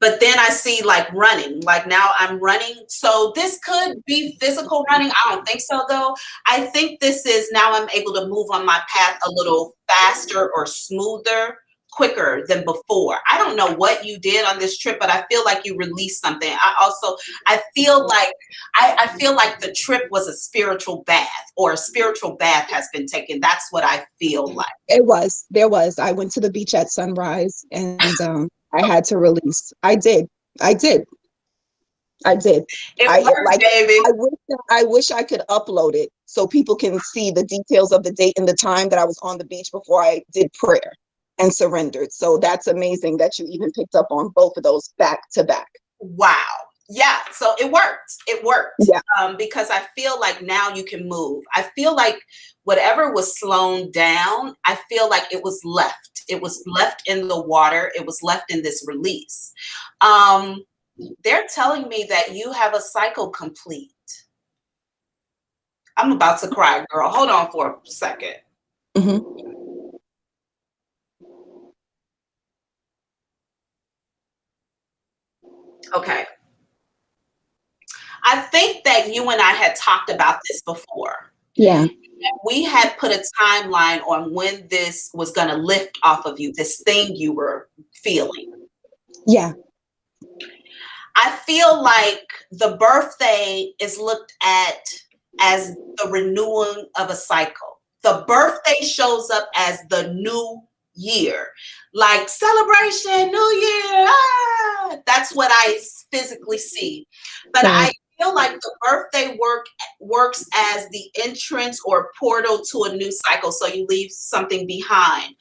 But then I see like running, like now I'm running. So this could be physical running. I don't think so though. I think this is now I'm able to move on my path a little faster or smoother, quicker than before. I don't know what you did on this trip, but I feel like you released something. I feel like the trip was a spiritual bath, or a spiritual bath has been taken. That's what I feel like. There was. I went to the beach at sunrise, and I had to release. I did. It worked, baby. I wish I could upload it so people can see the details of the date and the time that I was on the beach before I did prayer and surrendered. So that's amazing that you even picked up on both of those back to back. Wow. Yeah. So it worked. It worked. Yeah. Because I feel like now you can move. I feel like whatever was slowed down, I feel like it was left. It was left in the water. It was left in this release. They're telling me that you have a cycle complete. I'm about to cry, girl. Hold on for a second. Mm-hmm. Okay. I think that you and I had talked about this before. Yeah. We had put a timeline on when this was going to lift off of you, this thing you were feeling. Yeah. I feel like the birthday is looked at as the renewing of a cycle. The birthday shows up as the new year, like celebration, new year. Ah! That's what I physically see. But I feel like the birthday works as the entrance or portal to a new cycle. So you leave something behind.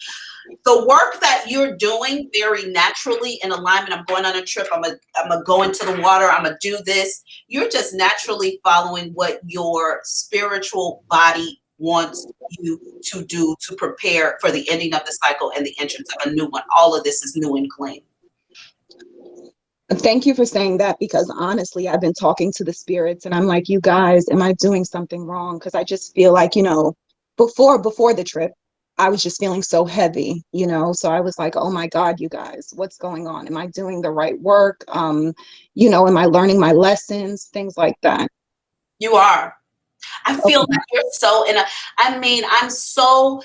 The work that you're doing very naturally in alignment. I'm going on a trip. I'm gonna go into the water. I'm gonna do this. You're just naturally following what your spiritual body wants you to do to prepare for the ending of the cycle and the entrance of a new one. All of this is new and clean. Thank you for saying that, because honestly, I've been talking to the spirits and I'm like, you guys, am I doing something wrong? Because I just feel like, before the trip, I was just feeling so heavy, so I was like, oh my God, you guys, what's going on? Am I doing the right work? Am I learning my lessons? Things like that. You are. I feel like you're so I'm so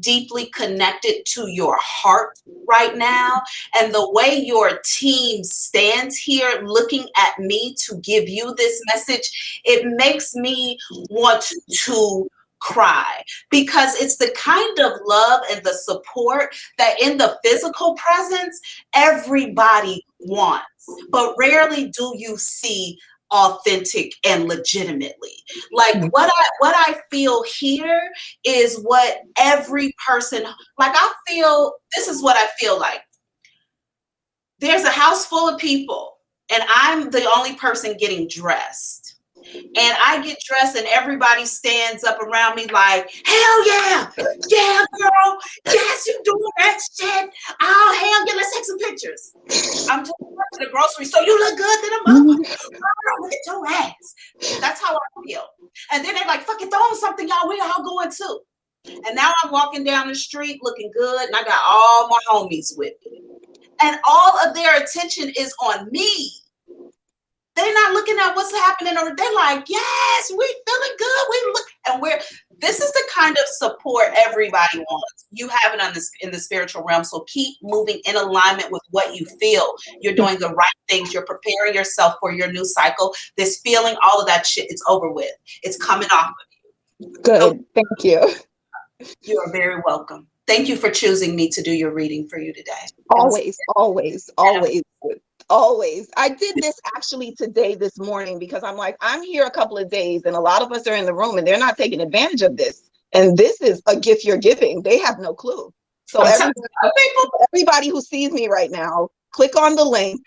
deeply connected to your heart right now. And the way your team stands here looking at me to give you this message, it makes me want to cry, because it's the kind of love and the support that in the physical presence everybody wants, but rarely do you see authentic and legitimately. Like what I feel here is what every person, like I feel, this is what I feel like. There's a house full of people and I'm the only person getting dressed. And I get dressed and everybody stands up around me like, hell yeah, yeah, girl, yes, you doing that shit. Oh, hell yeah, let's take some pictures. I'm just going to the grocery store. You look good, then I'm up. Oh, look at your ass. That's how I feel. And then they're like, fuck it, throw on something, y'all. We all going too. And now I'm walking down the street looking good, and I got all my homies with me. And all of their attention is on me. They're not looking at what's happening, or they're like, yes, we feeling good. This is the kind of support everybody wants. You have it in the spiritual realm. So keep moving in alignment with what you feel. You're doing the right things. You're preparing yourself for your new cycle. This feeling, all of that shit, it's over with. It's coming off of you. Good. So, thank you. You are very welcome. Thank you for choosing me to do your reading for you today. Always. I did this actually this morning, because I'm like, I'm here a couple of days and a lot of us are in the room and they're not taking advantage of this. And this is a gift you're giving. They have no clue. So everybody who sees me right now, click on the link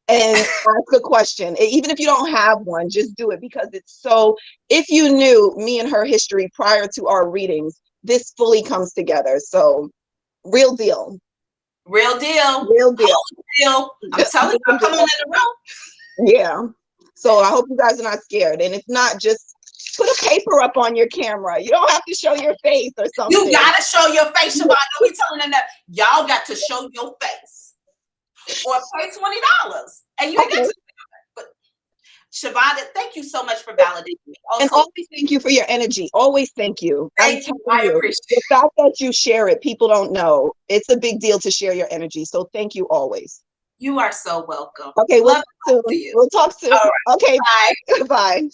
and ask a question. Even if you don't have one, just do it, because it's so, if you knew me and her history prior to our readings, this fully comes together. So real deal. Real deal. Real deal. Deal. I'm telling you, I'm coming in the room. Yeah. So I hope you guys are not scared. And if not, just put a paper up on your camera. You don't have to show your face or something. You gotta show your face, Siobhan. Don't be telling them that. Y'all got to show your face. Or pay $20. And you ain't got to. But Siobhan, thank you so much for validating me. Also, and always thank you for your energy. Always thank you. Thank you. I appreciate the fact that you share it. People don't know. It's a big deal to share your energy. So thank you always. You are so welcome. Okay, we'll talk soon. Right. Okay, bye. Bye.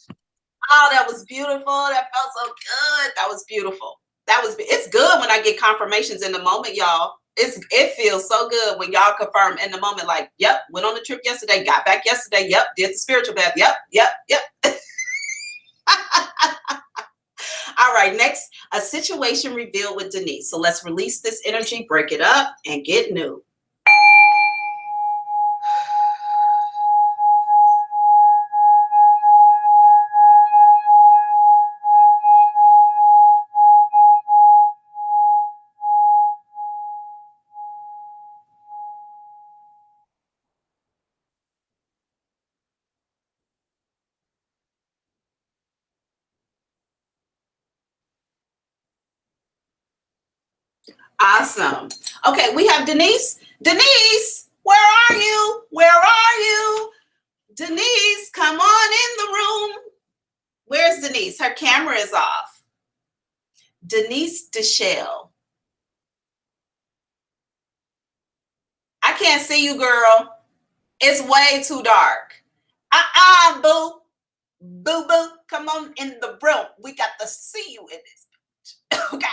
Oh, that was beautiful. That felt so good. That was beautiful. It's good when I get confirmations in the moment, y'all. It feels so good when y'all confirm in the moment, like, yep, went on the trip yesterday, got back yesterday, yep, did the spiritual bath, yep. All right, next, a situation revealed with Denise. So let's release this energy, break it up, and get new. Awesome. Okay, we have Denise. Denise, where are you? Where are you? Denise, come on in the room. Where's Denise? Her camera is off. Denise DeShelle. I can't see you, girl. It's way too dark. Boo. Boo. Come on in the room. We got to see you in this. Okay.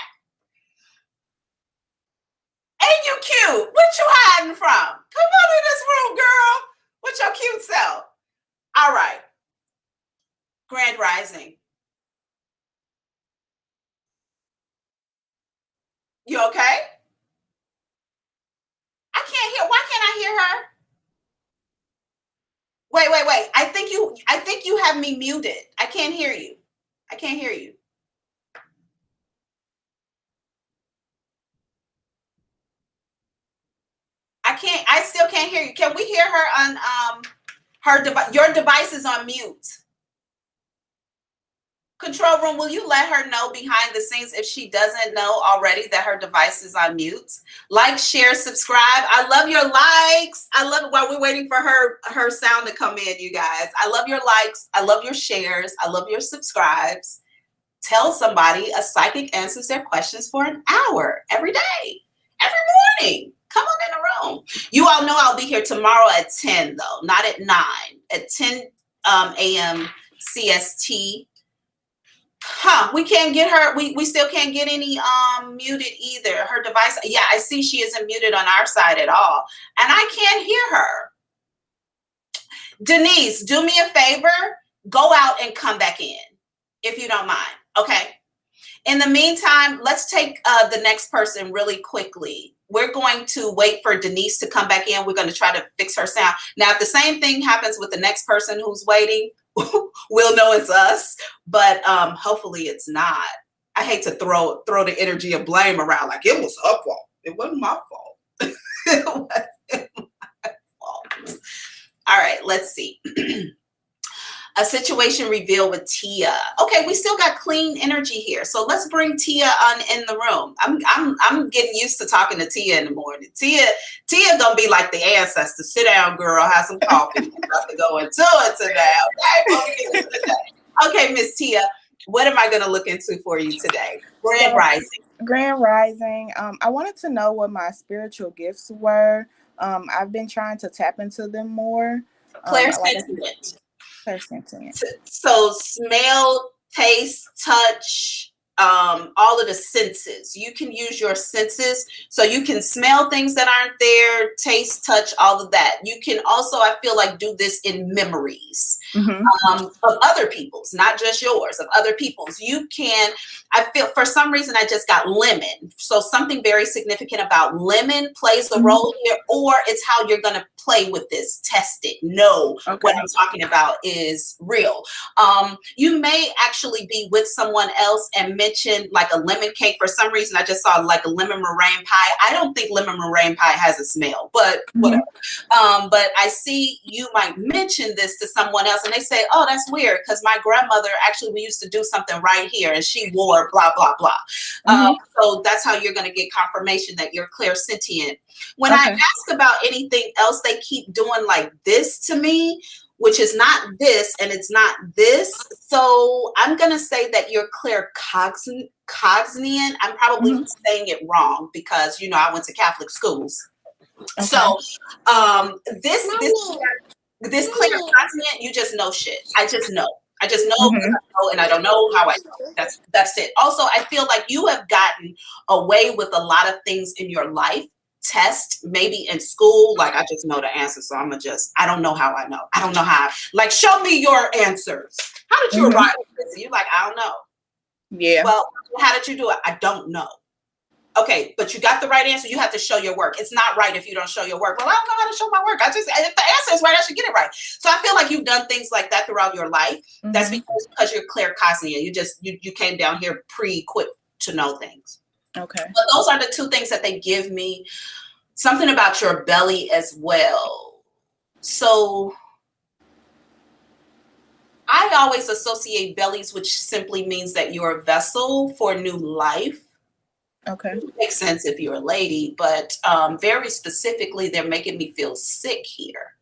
Ain't you cute? What you hiding from? Come on in this room, girl. With your cute self. All right. Grand Rising. You okay? I can't hear. Why can't I hear her? Wait. I think you have me muted. I can't hear you. I can't hear you. I still can't hear you. Can we hear her on her device? Your device is on mute. Control room, will you let her know behind the scenes if she doesn't know already that her device is on mute? Like, share, subscribe. I love your likes. I love it while we're waiting for her sound to come in, you guys. I love your likes. I love your shares. I love your subscribes. Tell somebody a psychic answers their questions for an hour every day, every morning. Come on in the room. You all know I'll be here tomorrow at 10, though, not at 9, at 10 a.m. CST. We can't get her. We still can't get any muted either. Her device. Yeah, I see she isn't muted on our side at all. And I can't hear her. Denise, do me a favor. Go out and come back in, if you don't mind. Okay. In the meantime, let's take the next person really quickly. We're going to wait for Denise to come back in. We're going to try to fix her sound. Now, if the same thing happens with the next person who's waiting, we'll know it's us, but hopefully it's not. I hate to throw the energy of blame around like it was her fault. It wasn't my fault. It wasn't my fault. All right, let's see. A situation revealed with Tia. Okay, we still got clean energy here, so let's bring Tia on in the room. I'm getting used to talking to Tia in the morning. Tia gonna be like the ancestor. Sit down, girl. Have some coffee. We're about to go into it today. Okay, Miss Tia, what am I gonna look into for you today? Grand Rising. Grand Rising. I wanted to know what my spiritual gifts were. I've been trying to tap into them more. Clairsentient. Clairsentient. So smell, taste, touch, all of the senses. You can use your senses, so you can smell things that aren't there, taste, touch, all of that. You can also, I feel like, do this in memories of other people's, not just yours, of other people's. You can, I feel, for some reason, I just got lemon. So something very significant about lemon plays a role here, or it's how you're going to play with this. Test it. Know what I'm talking about is real. You may actually be with someone else and mention like a lemon cake. For some reason, I just saw like a lemon meringue pie. I don't think lemon meringue pie has a smell, but whatever. But I see you might mention this to someone else and they say, oh, that's weird, because my grandmother, actually, we used to do something right here and she wore blah, blah, blah. So that's how you're going to get confirmation that you're clairsentient. When I ask about anything else, they keep doing like this to me, which is not this and it's not this. So I'm going to say that you're claircognizant. I'm probably saying it wrong because, you know, I went to Catholic schools. So this claircognizant, you just know shit. I just know. I just know, I know, and I don't know how I know. That's it. Also, I feel like you have gotten away with a lot of things in your life. Test, maybe in school, like I just know the answer, so I'm gonna just, I don't know how I know. I don't know how. Like, show me your answers. How did you arrive at this? You're like, I don't know. Yeah. Well, how did you do it? I don't know. Okay, but you got the right answer. You have to show your work. It's not right if you don't show your work. Well, I don't know how to show my work. If the answer is right, I should get it right. So I feel like you've done things like that throughout your life. That's because you're claircognizant. You came down here pre-equipped to know things. Okay. But those are the two things that they give me. Something about your belly as well. So I always associate bellies, which simply means that you're a vessel for new life. Okay. It makes sense if you're a lady, but very specifically, they're making me feel sick here.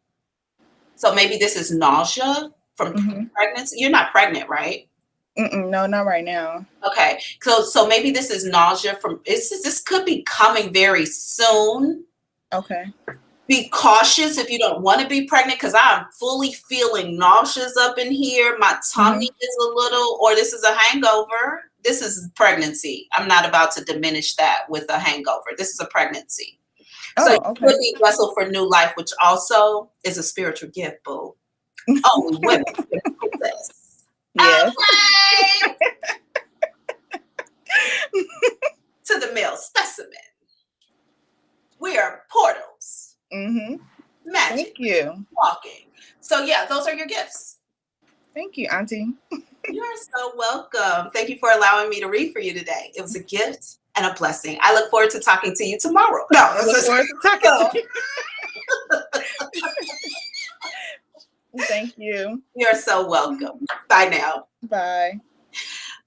So maybe this is nausea from pregnancy. You're not pregnant, right? No, not right now. Okay, so maybe this is nausea from, this could be coming very soon. Okay. Be cautious if you don't want to be pregnant, because I'm fully feeling nauseous up in here. My tummy is a little, or this is a hangover. This is pregnancy. I'm not about to diminish that with a hangover. This is a pregnancy. So you could be a vessel for new life, which also is a spiritual gift, boo. Only women can do this. Yes. Okay. To the male specimen. We are portals. Magic. Thank you. Walking. So yeah, those are your gifts. Thank you, Auntie. You're so welcome. Thank you for allowing me to read for you today. It was a gift and a blessing. I look forward to talking to you tomorrow. No, I look forward to talking to you. Thank you. You're so welcome. Bye now. Bye.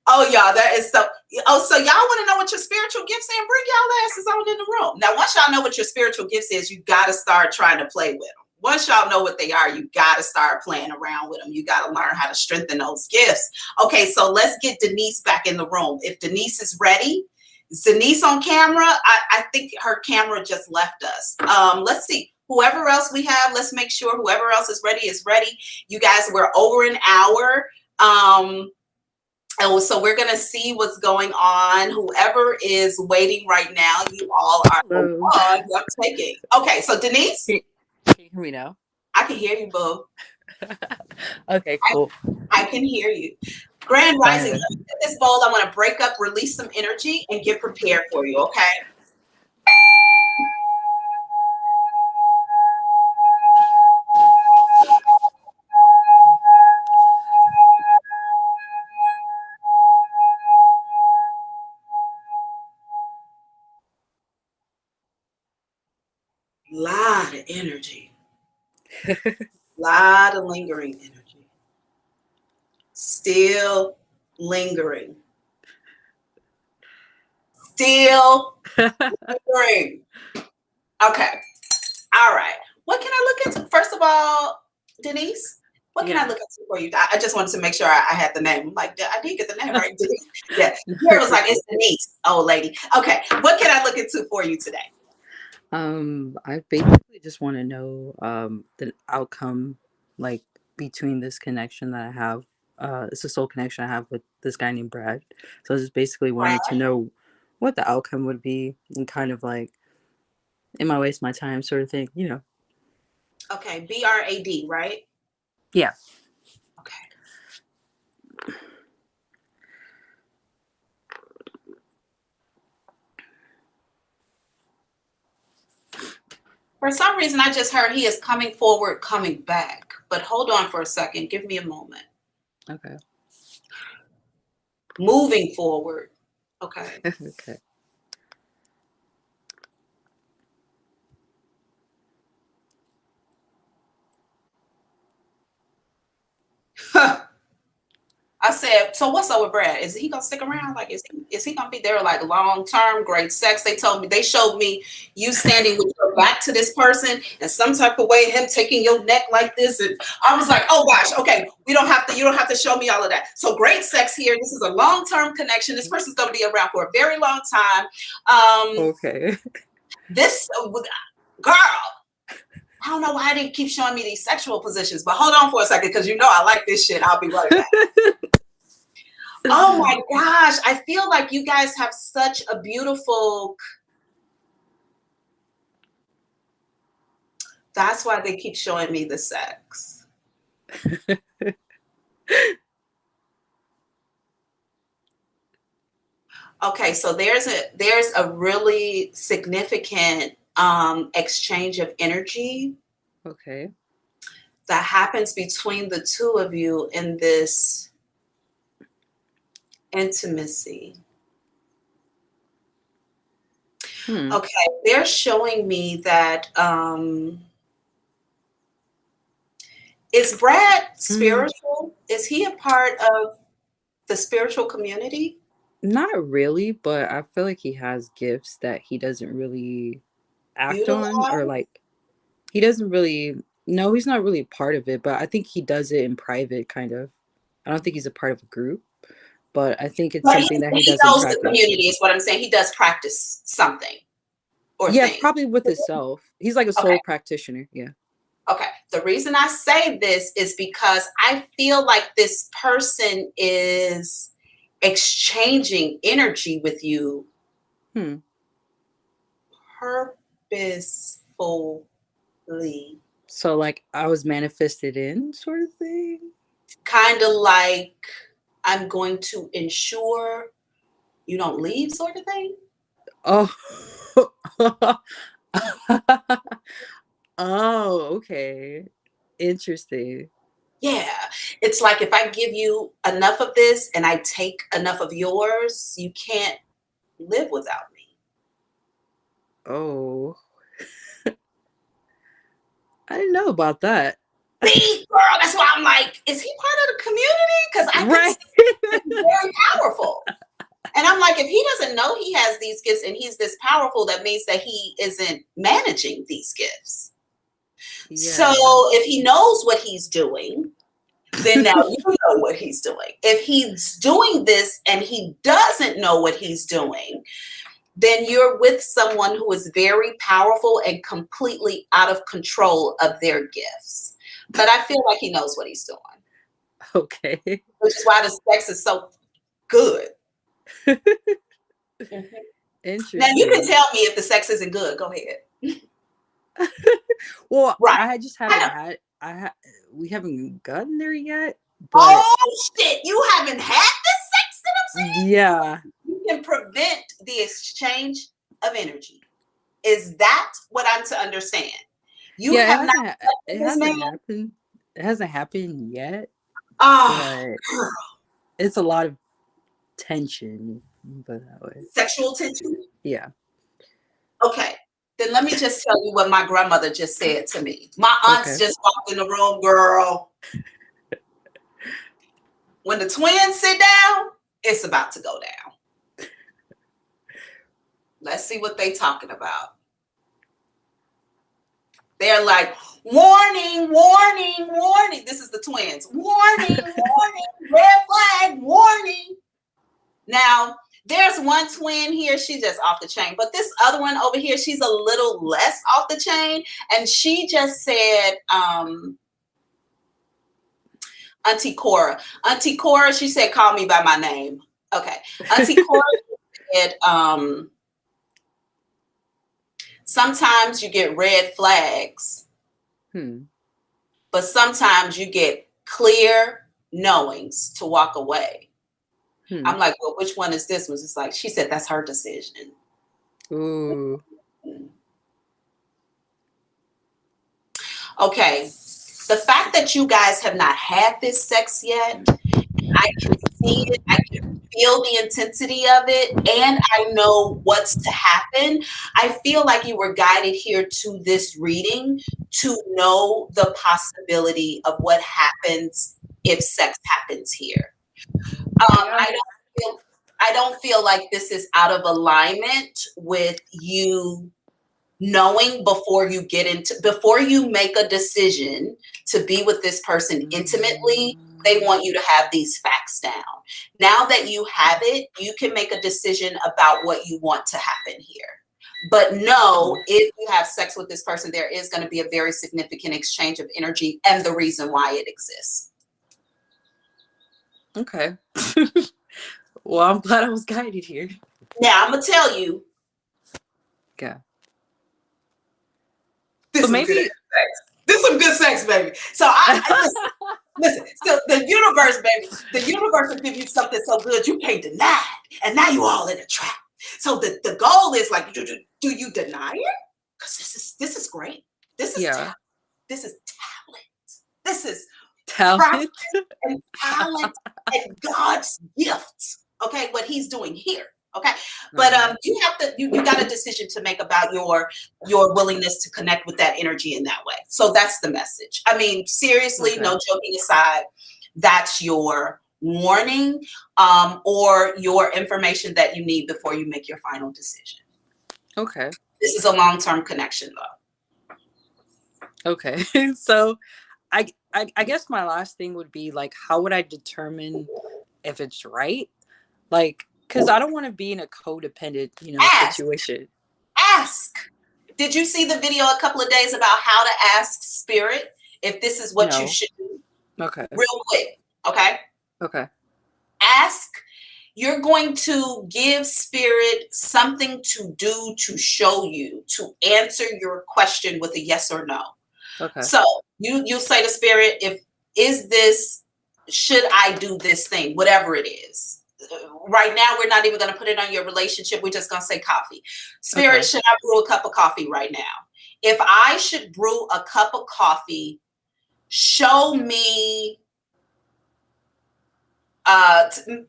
Oh, y'all, that is so. Oh, so y'all want to know what your spiritual gifts is? Bring y'all asses on in the room. Now, once y'all know what your spiritual gifts is, you got to start trying to play with them. Once y'all know what they are, you got to start playing around with them. You got to learn how to strengthen those gifts. Okay, so let's get Denise back in the room. If Denise is ready, is Denise on camera? I think her camera just left us. Let's see. Whoever else we have, let's make sure whoever else is ready is ready. You guys, we're over an hour. And so we're going to see what's going on. Whoever is waiting right now, you all are taking. Okay, so Denise? Can you hear me now? I can hear you, boo. Okay, cool. I can hear you. Grand Rising. Let me get this bowl. I want to break up, release some energy, and get prepared for you, okay? Lot of energy. Lot of lingering energy. Still lingering. Still lingering. Okay. All right. What can I look into? First of all, Denise, what can I look into for you? I just wanted to make sure I had the name. Like, I did get the name right, Denise. Yeah. It was like, it's Denise, old lady. Okay. What can I look into for you today? I basically just want to know the outcome, like, between this connection that I have it's a soul connection I have with this guy named Brad. So I just basically Brad. wanted to know what the outcome would be and kind of like, am I waste my time sort of thing, you know? Okay, BRAD, right? Yeah. Okay. For some reason, I just heard he is coming forward, coming back. But hold on for a second. Give me a moment. Okay. Moving forward. Okay. Okay. I said, so what's up with Brad? Is he gonna stick around? Like, is he gonna be there like long term? Great sex. They showed me you standing with your back to this person and some type of way, him taking your neck like this. And I was like, oh gosh, okay, you don't have to show me all of that. So great sex here. This is a long term connection. This person's gonna be around for a very long time. Okay. This girl. I don't know why I didn't keep showing me these sexual positions, but hold on for a second because you know I like this shit. I'll be right back. Oh my gosh, I feel like you guys have such a beautiful. That's why they keep showing me the sex. Okay, so there's a really significant exchange of energy Okay. that happens between the two of you in this intimacy. Okay, they're showing me that is Brad spiritual? Is he a part of the spiritual community? Not really, but I feel like he has gifts that he doesn't really act on, or like he doesn't really. No, he's not really part of it, but I think he does it in private, kind of. I don't think he's a part of a group, but I think it's something that he does in knows the practice. community is what I'm saying. He does practice something. Or yeah, thing. probably with himself. He's like a soul practitioner. Yeah. Okay. The reason I say this is because I feel like this person is exchanging energy with you purposefully. So like I was manifested in sort of thing? Kind of like I'm going to ensure you don't leave sort of thing. Oh. Oh, okay. Interesting. Yeah. It's like if I give you enough of this and I take enough of yours, you can't live without me. Oh. I didn't know about that. See, girl, that's why I'm like, is he part of the community? Because I Right. can see he's very powerful. And I'm like, if he doesn't know he has these gifts and he's this powerful, that means that he isn't managing these gifts. Yeah. So if he knows what he's doing, then now you know what he's doing. If he's doing this and he doesn't know what he's doing, then you're with someone who is very powerful and completely out of control of their gifts. But I feel like he knows what he's doing. Okay. Which is why the sex is so good. Interesting. Now you can tell me if the sex isn't good. Go ahead. Well, right. I just haven't we haven't gotten there yet. But oh shit! You haven't had this sex that I'm saying? Yeah. You can prevent the exchange of energy. Is that what I'm to understand? You have not. It hasn't happened. It hasn't happened yet. Oh, but it's a lot of tension. But that way. Sexual tension. Yeah. Okay. Then let me just tell you what my grandmother just said to me. My aunts just walked in the room, girl. When the twins sit down, it's about to go down. Let's see what they talking about. They're like, warning, warning, warning. This is the twins. Warning, warning, red flag, warning. Now, there's one twin here, she's just off the chain. But this other one over here, she's a little less off the chain. And she just said, Auntie Cora. Auntie Cora, she said, call me by my name. Okay. Auntie Cora said, sometimes you get red flags, but sometimes you get clear knowings to walk away. I'm like, well, which one is this one? It's like, she said, that's her decision. Ooh. Okay. The fact that you guys have not had this sex yet, I can see it. I can feel the intensity of it. And I know what's to happen. I feel like you were guided here to this reading to know the possibility of what happens if sex happens here. I don't feel like this is out of alignment with you knowing before you make a decision to be with this person intimately. They want you to have these facts down. Now that you have it, you can make a decision about what you want to happen here. But no, if you have sex with this person, there is going to be a very significant exchange of energy and the reason why it exists. Okay. Well, I'm glad I was guided here. Now, I'm going to tell you. Okay. This is some good sex, baby. So I listen, so the universe, baby, the universe will give you something so good you can't deny it. And now you all in a trap. So the goal is like, do you deny it? Because this is great. This is talent. This is talent. This is talent and talent and God's gift. Okay, what he's doing here. Okay, but you have to you got a decision to make about your willingness to connect with that energy in that way. So that's the message. I mean, seriously, no joking aside, that's your warning or your information that you need before you make your final decision. Okay. This is a long-term connection, though. Okay, so I guess my last thing would be like, how would I determine if it's right? Like, because I don't want to be in a codependent, situation. Ask. Did you see the video a couple of days about how to ask spirit if this is what you should do? Okay. Real quick. Okay. Okay. Ask. You're going to give spirit something to do to show you, to answer your question with a yes or no. Okay. So you say to spirit, should I do this thing, whatever it is? Right now, we're not even going to put it on your relationship. We're just going to say coffee. Spirit, should I brew a cup of coffee right now? If I should brew a cup of coffee, show me,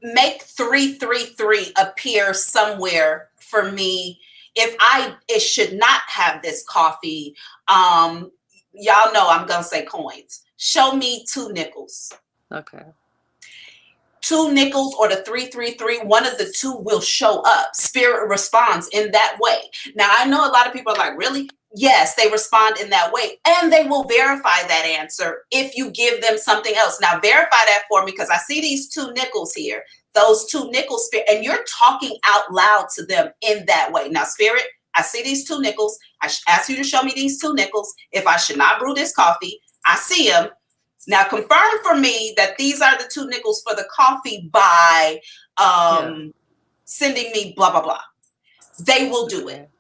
make 333 appear somewhere for me. It should not have this coffee, y'all know I'm going to say coins. Show me 2 nickels. Okay. 2 nickels or the 333, one of the 2 will show up. Spirit responds in that way. Now, I know a lot of people are like, really? Yes, they respond in that way. And they will verify that answer if you give them something else. Now, verify that for me, because I see these 2 nickels here. Those 2 nickels, and you're talking out loud to them in that way. Now, spirit, I see these 2 nickels. I ask you to show me these 2 nickels. If I should not brew this coffee, I see them. Now, confirm for me that these are the 2 nickels for the coffee by sending me blah, blah, blah. They will do it.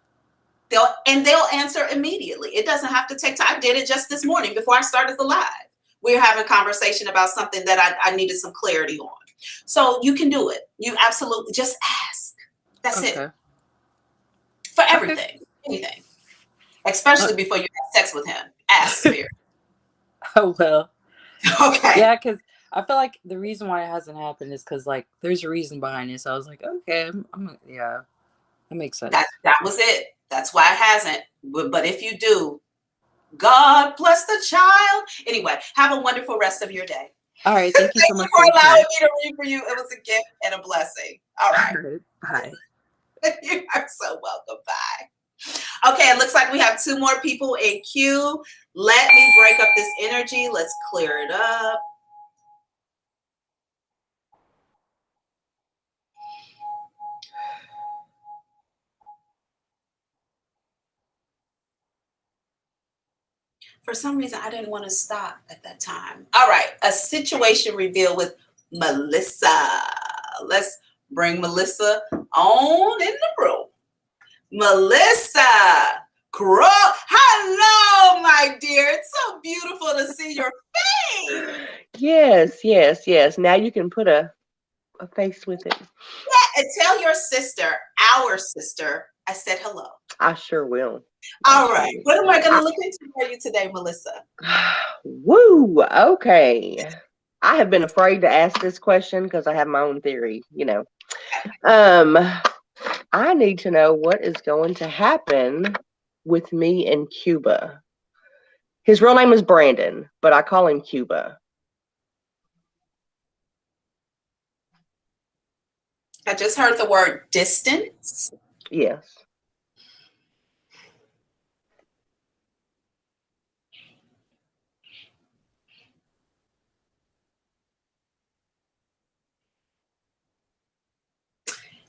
They'll answer immediately. It doesn't have to take time. I did it just this morning before I started the live. We were having a conversation about something that I needed some clarity on. So you can do it. You absolutely just ask. That's it. For everything. Anything. Especially before you have sex with him. Ask spirit. Oh, well. Okay. Yeah, because I feel like the reason why it hasn't happened is because like there's a reason behind it. So I was like, okay, that makes sense. That was it. That's why it hasn't. But if you do, God bless the child. Anyway, have a wonderful rest of your day. All right. Thank you so much for allowing me to read for you. It was a gift and a blessing. All right. Bye. You are so welcome. Bye. Okay, it looks like we have 2 more people in queue. Let me break up this energy. Let's clear it up. For some reason, I didn't want to stop at that time. All right, a situation reveal with Melissa. Let's bring Melissa on in the room. Melissa, girl, hello, my dear. It's so beautiful to see your face. Yes. Now you can put a face with it. Yeah, and tell your sister, our sister, I said hello. I sure will. All right. What am I going to look into for you today, Melissa? Woo. Okay. I have been afraid to ask this question because I have my own theory, I need to know what is going to happen with me in Cuba. His real name is Brandon, but I call him Cuba. I just heard the word distance. Yes.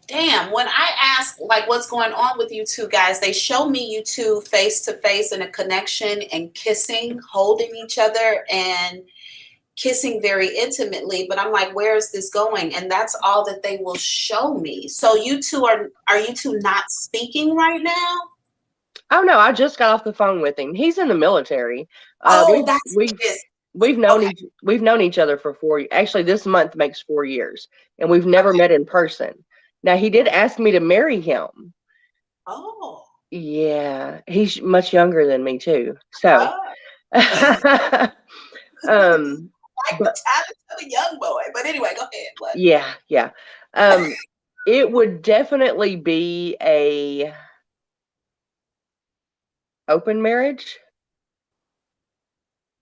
Damn, when I ask like what's going on with you two guys, they show me you two face to face in a connection and kissing, holding each other and kissing very intimately. But I'm like, where is this going? And that's all that they will show me. So you two are you two not speaking right now? Oh no, I just got off the phone with him. He's in the military. We've known each other for 4 years. Actually, this month makes 4 years, and we've never met in person. Now, he did ask me to marry him. Oh. Yeah, he's much younger than me too. So, Like the talent of a young boy. But anyway, go ahead. What? Yeah. It would definitely be a open marriage.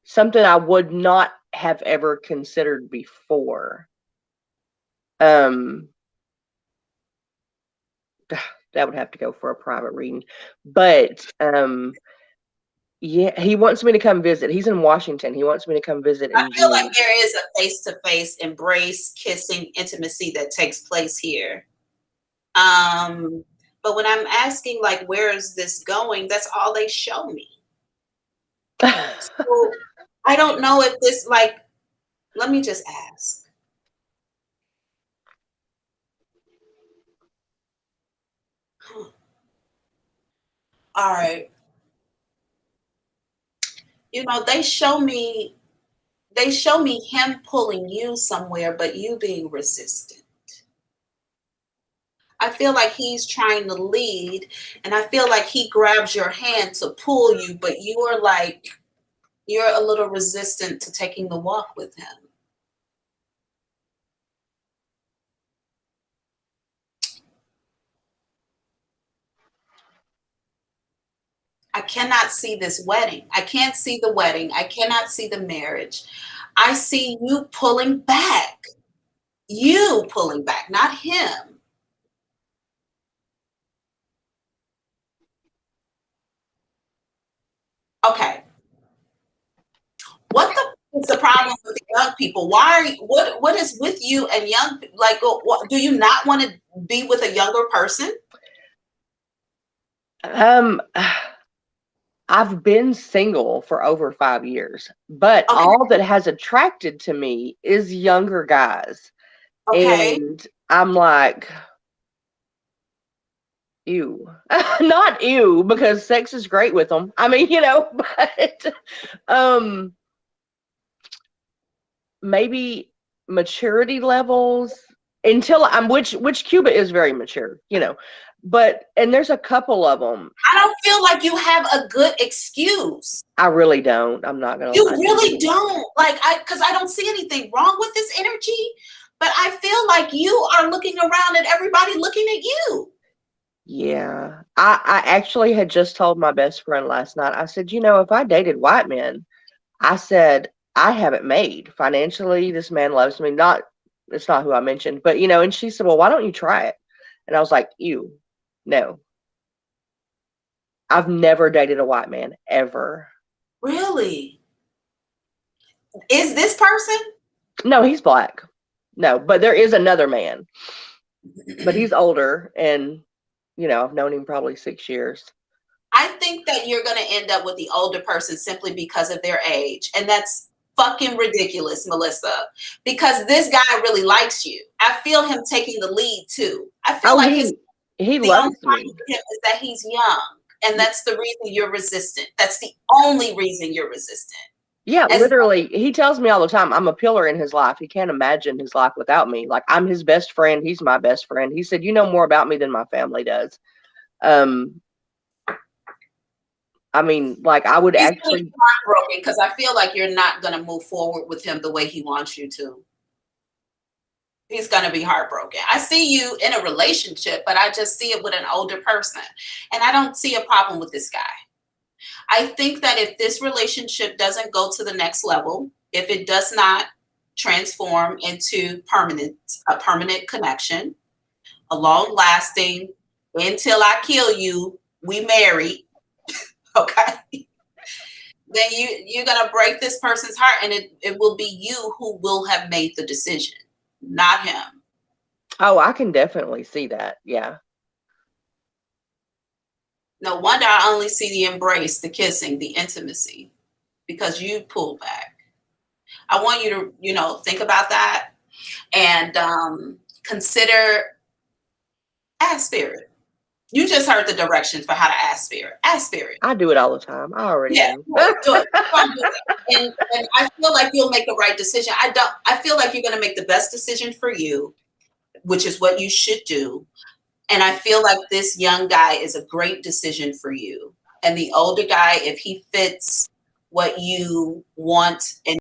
Something I would not have ever considered before. That would have to go for a private reading. But yeah, he wants me to come visit. He's in Washington. He wants me to come visit. I feel like there is a face-to-face embrace, kissing, intimacy that takes place here. But when I'm asking like where is this going, that's all they show me. So I don't know if this like, let me just ask. All right. They show me him pulling you somewhere, but you being resistant. I feel like he's trying to lead, and I feel like he grabs your hand to pull you, but you're a little resistant to taking the walk with him. I cannot see this wedding. I can't see the wedding. I cannot see the marriage. I see you pulling back. You pulling back, not him. Okay. What is the problem with the young people? What is with you and young, like, do you not want to be with a younger person? I've been single for over 5 years, but all that has attracted to me is younger guys. Okay. And I'm like, ew. Not ew, because sex is great with them. I mean, but maybe maturity levels until which Cuba is very mature, and there's a couple of them. I don't feel like you have a good excuse. I really don't. I'm not gonna. You really don't. Because I don't see anything wrong with this energy, but I feel like you are looking around at everybody looking at you. Yeah, I actually had just told my best friend last night. I said, if I dated white men, I said I have it made financially. This man loves me. It's not who I mentioned, but and she said, well, why don't you try it? And I was like, ew. No. I've never dated a white man, ever. Really? Is this person? No, he's black. No, but there is another man. But he's older, and, I've known him probably 6 years. I think that you're going to end up with the older person simply because of their age. And that's fucking ridiculous, Melissa, because this guy really likes you. I feel him taking the lead too. I feel like he the only loves problem me. with him is that he's young. And that's the reason you're resistant. That's the only reason you're resistant. Yeah, literally. He tells me all the time, I'm a pillar in his life. He can't imagine his life without me. Like, I'm his best friend. He's my best friend. He said, you know more about me than my family does. I mean, like, I would actually heartbroken because I feel like you're not going to move forward with him the way he wants you to. He's going to be heartbroken. I see you in a relationship, but I just see it with an older person. And I don't see a problem with this guy. I think that if this relationship doesn't go to the next level, if it does not transform into a permanent connection, a long lasting, until I kill you, we married, okay? Then you're going to break this person's heart, and it will be you who will have made the decision, not him. Oh, I can definitely see that. Yeah. No wonder I only see the embrace, the kissing, the intimacy, because you pulled back. I want you to, think about that and consider, ask Spirit. You just heard the directions for how to ask Spirit. Ask Spirit. I do it all the time. I already do. Do it. And I feel like you'll make the right decision. I feel like you're going to make the best decision for you, which is what you should do. And I feel like this young guy is a great decision for you. And the older guy, if he fits what you want and